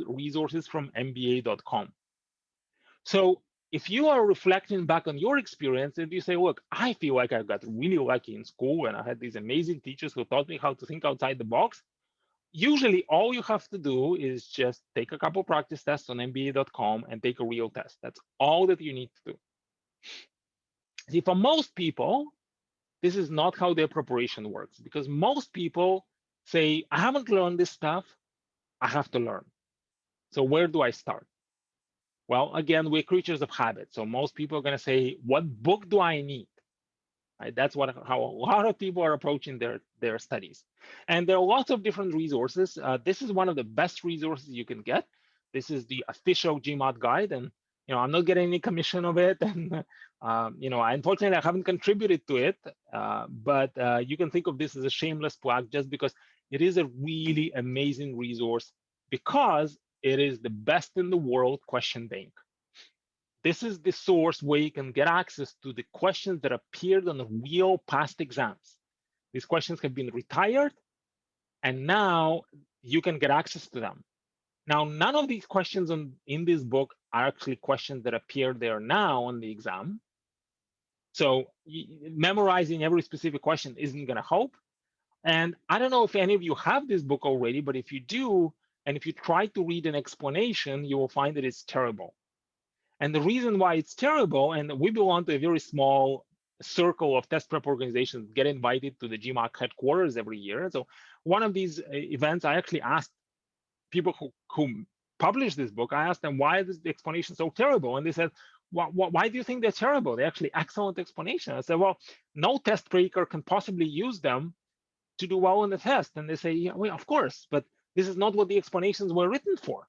resources from MBA.com. So if you are reflecting back on your experience and you say, look, I feel like I got really lucky in school and I had these amazing teachers who taught me how to think outside the box, usually all you have to do is just take a couple practice tests on MBA.com and take a real test. That's all that you need to do. See, for most people, this is not how their preparation works, because most people say, I haven't learned this stuff, I have to learn. So where do I start? Well, again, we're creatures of habit. So most people are going to say, what book do I need? Right? That's how a lot of people are approaching their studies. And there are lots of different resources. This is one of the best resources you can get. This is the official GMAT guide, and I'm not getting any commission of it. And unfortunately, I haven't contributed to it. But you can think of this as a shameless plug, just because it is a really amazing resource, because it is the best in the world question bank. This is the source where you can get access to the questions that appeared on the real past exams. These questions have been retired, and now you can get access to them. Now, none of these questions in this book are actually questions that appear there now on the exam. So memorizing every specific question isn't going to help. And I don't know if any of you have this book already, but if you do, and if you try to read an explanation, you will find that it's terrible. And the reason why it's terrible, and we belong to a very small circle of test prep organizations get invited to the GMAT headquarters every year. So one of these events, I actually asked people who published this book, I asked them, why is the explanation so terrible? And they said, why do you think they're terrible? They're actually excellent explanation. I said, well, no test taker can possibly use them to do well on the test. And they say, yeah, well, of course, but this is not what the explanations were written for.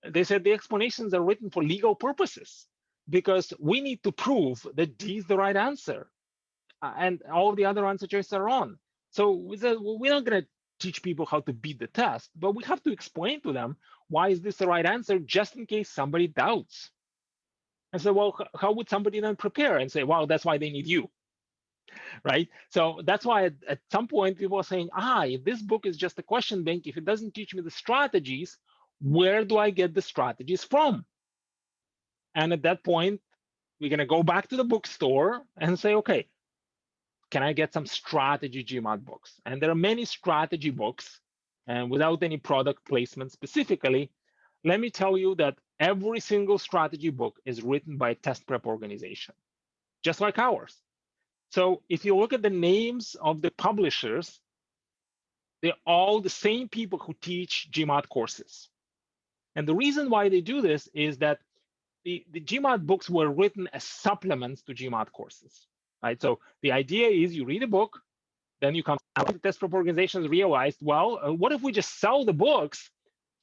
They said the explanations are written for legal purposes, because we need to prove that D is the right answer, and all the other answer choices are wrong. So we said, well, we're not going to teach people how to beat the test, but we have to explain to them why is this the right answer, just in case somebody doubts. And so, well, how would somebody then prepare and say, well, that's why they need you, right? So that's why at some point people are saying, if this book is just a question bank, if it doesn't teach me the strategies, where do I get the strategies from? And at that point, we're going to go back to the bookstore and say, okay, can I get some strategy GMAT books? And there are many strategy books, and without any product placement specifically, let me tell you that every single strategy book is written by a test prep organization, just like ours. So if you look at the names of the publishers, they're all the same people who teach GMAT courses. And the reason why they do this is that the GMAT books were written as supplements to GMAT courses, right? So the idea is you read a book, then you come out. The test prep organizations realized, well, what if we just sell the books?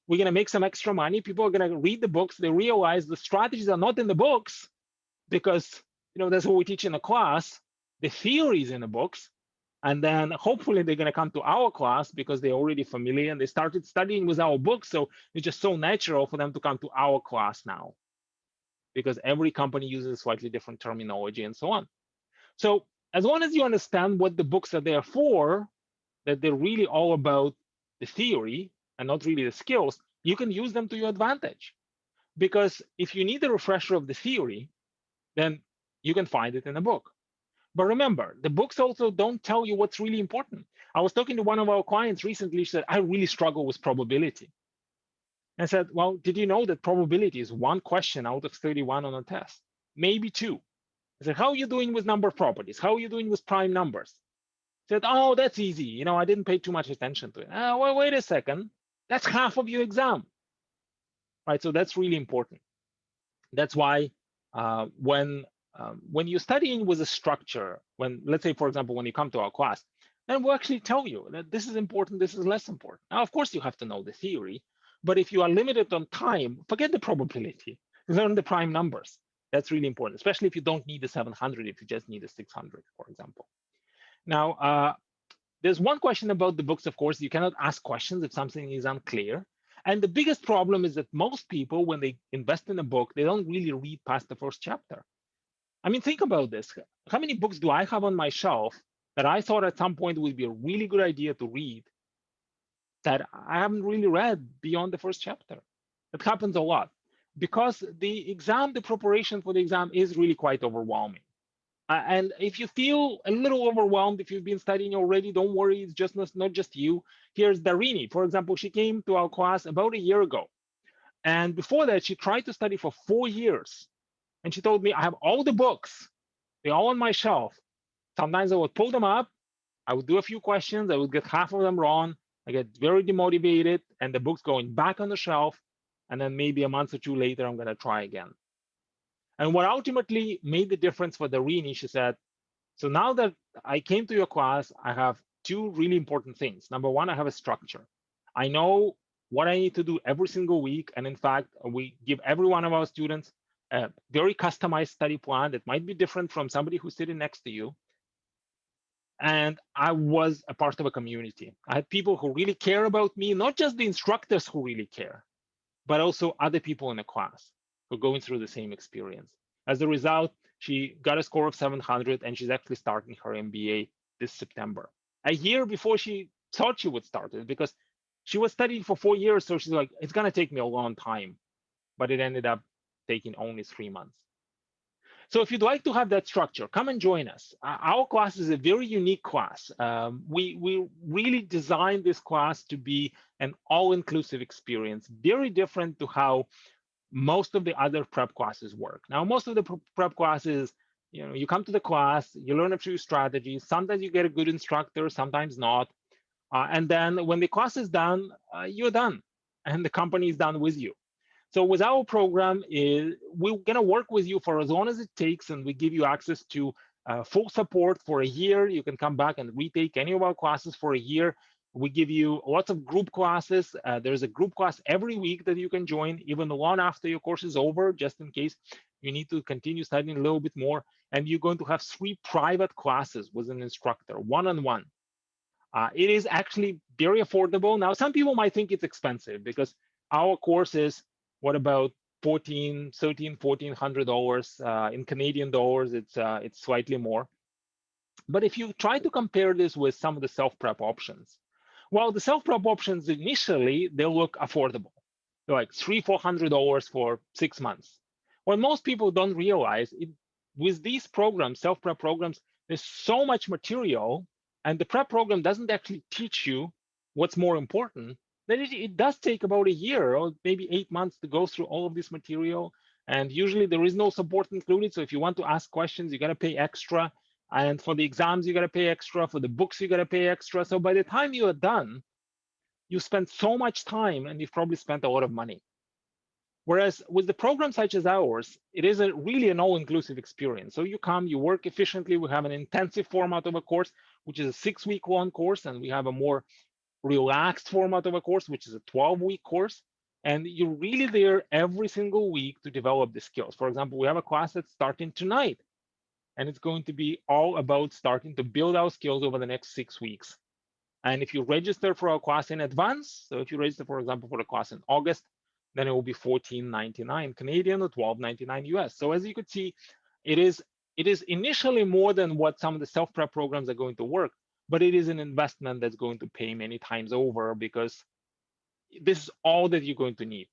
We're going to make some extra money. People are going to read the books. They realize the strategies are not in the books, because that's what we teach in the class. The theory is in the books. And then hopefully they're going to come to our class because they're already familiar and they started studying with our books. So it's just so natural for them to come to our class now, because every company uses slightly different terminology and so on. So as long as you understand what the books are there for, that they're really all about the theory and not really the skills, you can use them to your advantage. Because if you need a refresher of the theory, then you can find it in a book. But remember, the books also don't tell you what's really important. I was talking to one of our clients recently. She said, I really struggle with probability. And I said, well, did you know that probability is one question out of 31 on a test? Maybe two. I said, how are you doing with number properties? How are you doing with prime numbers? Said, oh, that's easy. I didn't pay too much attention to it. Well, wait a second. That's half of your exam, right? So that's really important. That's why when you're studying with a structure, when let's say, for example, when you come to our class, then we'll actually tell you that this is important, this is less important. Now, of course, you have to know the theory, but if you are limited on time, forget the probability. Learn the prime numbers. That's really important, especially if you don't need the 700, if you just need a 600, for example. Now, there's one question about the books, of course. You cannot ask questions if something is unclear. And the biggest problem is that most people, when they invest in a book, they don't really read past the first chapter. I mean, think about this. How many books do I have on my shelf that I thought at some point would be a really good idea to read that I haven't really read beyond the first chapter? That happens a lot because the preparation for the exam is really quite overwhelming. And if you feel a little overwhelmed, if you've been studying already, don't worry. It's just not just you. Here's Darini, for example. She came to our class about a year ago. And before that, she tried to study for 4 years. And she told me, I have all the books. They're all on my shelf. Sometimes I would pull them up. I would do a few questions. I would get half of them wrong. I get very demotivated. And the book's going back on the shelf. And then maybe a month or two later, I'm going to try again. And what ultimately made the difference for Darini, she said, so now that I came to your class, I have two really important things. Number one, I have a structure. I know what I need to do every single week. And in fact, we give every one of our students a very customized study plan that might be different from somebody who's sitting next to you. And I was a part of a community. I had people who really care about me, not just the instructors who really care, but also other people in the class who are going through the same experience. As a result, she got a score of 700 and she's actually starting her MBA this September. A year before she thought she would start it, because she was studying for 4 years. So she's like, it's going to take me a long time. But it ended up taking only 3 months. So if you'd like to have that structure, come and join us. Our class is a very unique class. We really designed this class to be an all-inclusive experience, very different to how most of the other prep classes work. Now, most of the prep classes, you come to the class, you learn a few strategies. Sometimes you get a good instructor, sometimes not. And then when the class is done, you're done, and the company is done with you. So with our program, we're going to work with you for as long as it takes, and we give you access to full support for a year. You can come back and retake any of our classes for a year. We give you lots of group classes. There's a group class every week that you can join, even long after your course is over, just in case you need to continue studying a little bit more. And you're going to have 3 private classes with an instructor, one-on-one. It is actually very affordable. Now, some people might think it's expensive because our course is, what about $1,400 in Canadian dollars? It's slightly more. But if you try to compare this with some of the self-prep options, well, the self-prep options initially, they look affordable. They're like $300-400 for 6 months. What most people don't realize, with these programs, self-prep programs, there's so much material, and the prep program doesn't actually teach you what's more important. Then it does take about a year or maybe 8 months to go through all of this material. And usually there is no support included. So if you want to ask questions, you got to pay extra. And for the exams, you got to pay extra. For the books, you got to pay extra. So by the time you are done, you spend so much time and you've probably spent a lot of money. Whereas with the program such as ours, it is really an all-inclusive experience. So you come, you work efficiently. We have an intensive format of a course, which is a 6-week-long course, and we have a more relaxed format of a course, which is a 12-week course. And you're really there every single week to develop the skills. For example, we have a class that's starting tonight, and it's going to be all about starting to build our skills over the next 6 weeks. And if you register for our class in advance, so if you register, for example, for the class in August, then it will be $14.99 Canadian or $12.99 US. So as you could see, it is initially more than what some of the self-prep programs are going to work, but it is an investment that's going to pay many times over, because this is all that you're going to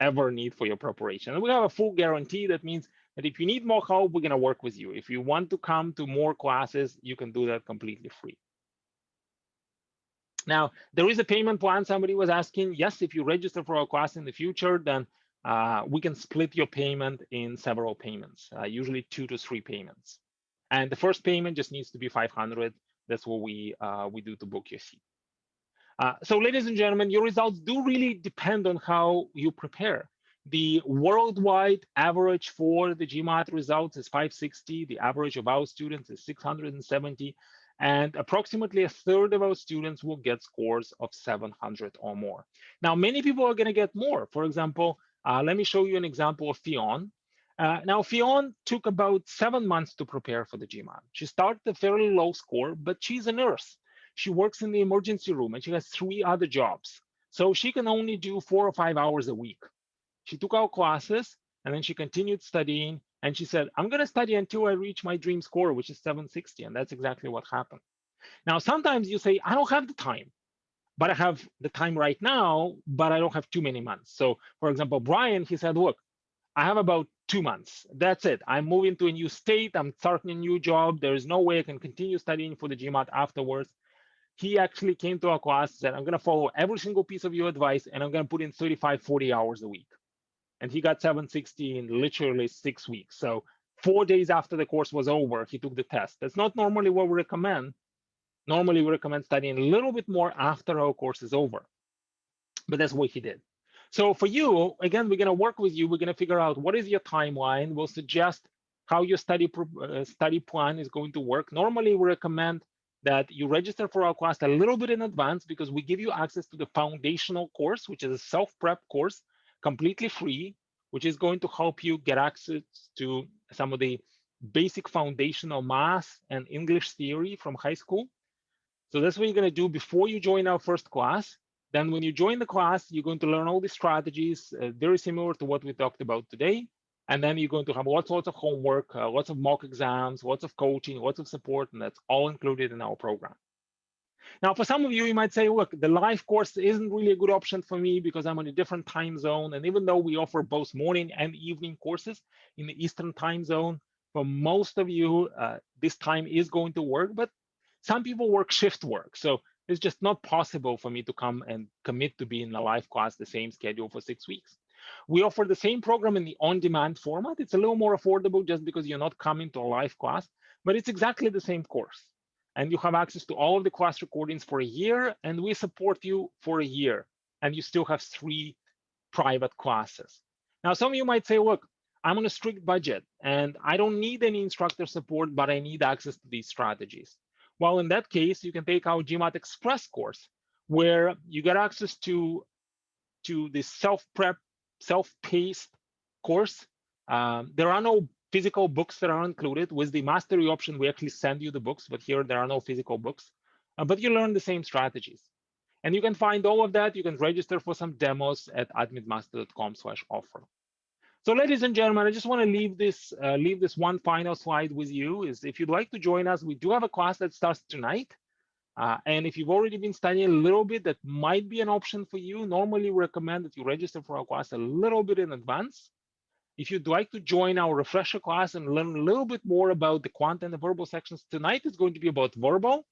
ever need for your preparation. And we have a full guarantee. That means And if you need more help, we're going to work with you. If you want to come to more classes, you can do that completely free. Now, there is a payment plan. Somebody was asking. Yes, if you register for our class in the future, then we can split your payment in several payments, usually 2 to 3 payments. And the first payment just needs to be 500. That's what we do to book your seat. So ladies and gentlemen, your results do really depend on how you prepare. The worldwide average for the GMAT results is 560. The average of our students is 670. And approximately a third of our students will get scores of 700 or more. Now, many people are going to get more. For example, let me show you an example of Fionn. Now, Fionn took about 7 months to prepare for the GMAT. She started a fairly low score, but she's a nurse. She works in the emergency room and she has 3 other jobs. So she can only do 4 or 5 hours a week. She took our classes and then she continued studying. And she said, I'm going to study until I reach my dream score, which is 760. And that's exactly what happened. Now, sometimes you say, I don't have the time, but I have the time right now, but I don't have too many months. So, for example, Brian, he said, look, I have about 2 months. That's it. I'm moving to a new state. I'm starting a new job. There is no way I can continue studying for the GMAT afterwards. He actually came to our class and said, I'm going to follow every single piece of your advice and I'm going to put in 35, 40 hours a week. And he got 760 in literally 6 weeks. So 4 days after the course was over, he took the test. That's not normally what we recommend. Normally, we recommend studying a little bit more after our course is over. But that's what he did. So for you, again, we're going to work with you. We're going to figure out what is your timeline. We'll suggest how your study plan is going to work. Normally, we recommend that you register for our class a little bit in advance because we give you access to the foundational course, which is a self-prep course, completely free, which is going to help you get access to some of the basic foundational math and English theory from high school. So that's what you're going to do before you join our first class. Then when you join the class, you're going to learn all the strategies, very similar to what we talked about today. And then you're going to have lots of homework, lots of mock exams, lots of coaching, lots of support, and that's all included in our program. Now, for some of you, you might say, look, the live course isn't really a good option for me because I'm on a different time zone. And even though we offer both morning and evening courses in the Eastern time zone, for most of you, this time is going to work, but some people work shift work. So it's just not possible for me to come and commit to be in a live class, the same schedule for 6 weeks. We offer the same program in the on-demand format. It's a little more affordable just because you're not coming to a live class, but it's exactly the same course. And you have access to all of the class recordings for a year, and we support you for a year. And you still have 3 private classes. Now, some of you might say, look, I'm on a strict budget and I don't need any instructor support, but I need access to these strategies. Well, in that case, you can take our GMAT Express course, where you get access to this self-prep, self-paced course. There are no physical books that are included. With the mastery option, we actually send you the books, but here there are no physical books. But you learn the same strategies. And you can find all of that. You can register for some demos at admitmaster.com/offer. So, ladies and gentlemen, I just want to leave this one final slide with you. Is if you'd like to join us, we do have a class that starts tonight. And if you've already been studying a little bit, that might be an option for you. Normally, we recommend that you register for our class a little bit in advance. If you'd like to join our refresher class and learn a little bit more about the quant and the verbal sections, tonight is going to be about verbal.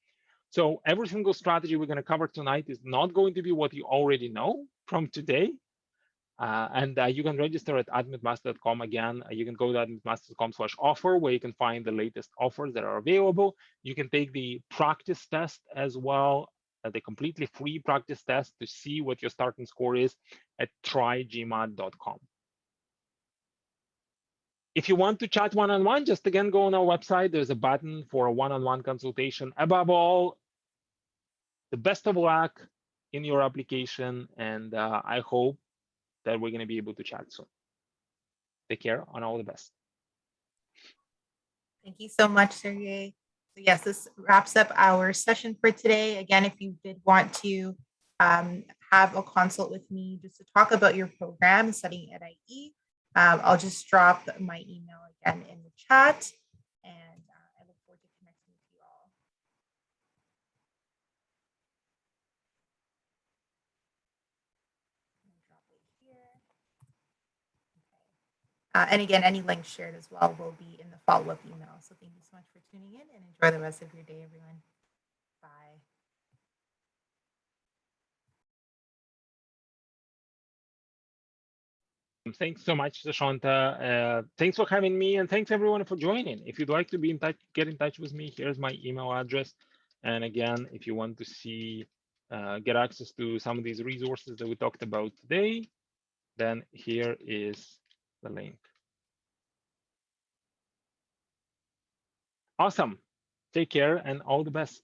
So every single strategy we're going to cover tonight is not going to be what you already know from today. And you can register at admitmaster.com. Again, you can go to admitmaster.com/offer, where you can find the latest offers that are available. You can take the practice test as well, the completely free practice test to see what your starting score is at trygmat.com. If you want to chat one-on-one, just again, go on our website. There's a button for a one-on-one consultation. Above all, the best of luck in your application, and I hope that we're going to be able to chat soon. Take care and all the best.
Thank you so much, Sergey. So yes, this wraps up our session for today. Again, if you did want to have a consult with me just to talk about your program studying at IE, I'll just drop my email again in the chat, and I look forward to connecting with you all. Drop it here. Okay. And again, any links shared as well will be in the follow-up email. So thank you so much for tuning in and enjoy the rest of your day, everyone. Bye.
Thanks so much, Shanta. Thanks for having me, and thanks everyone for joining. If you'd like to be in touch, get in touch with me. Here's my email address. And again, if you want to see, get access to some of these resources that we talked about today, then here is the link. Awesome. Take care and all the best.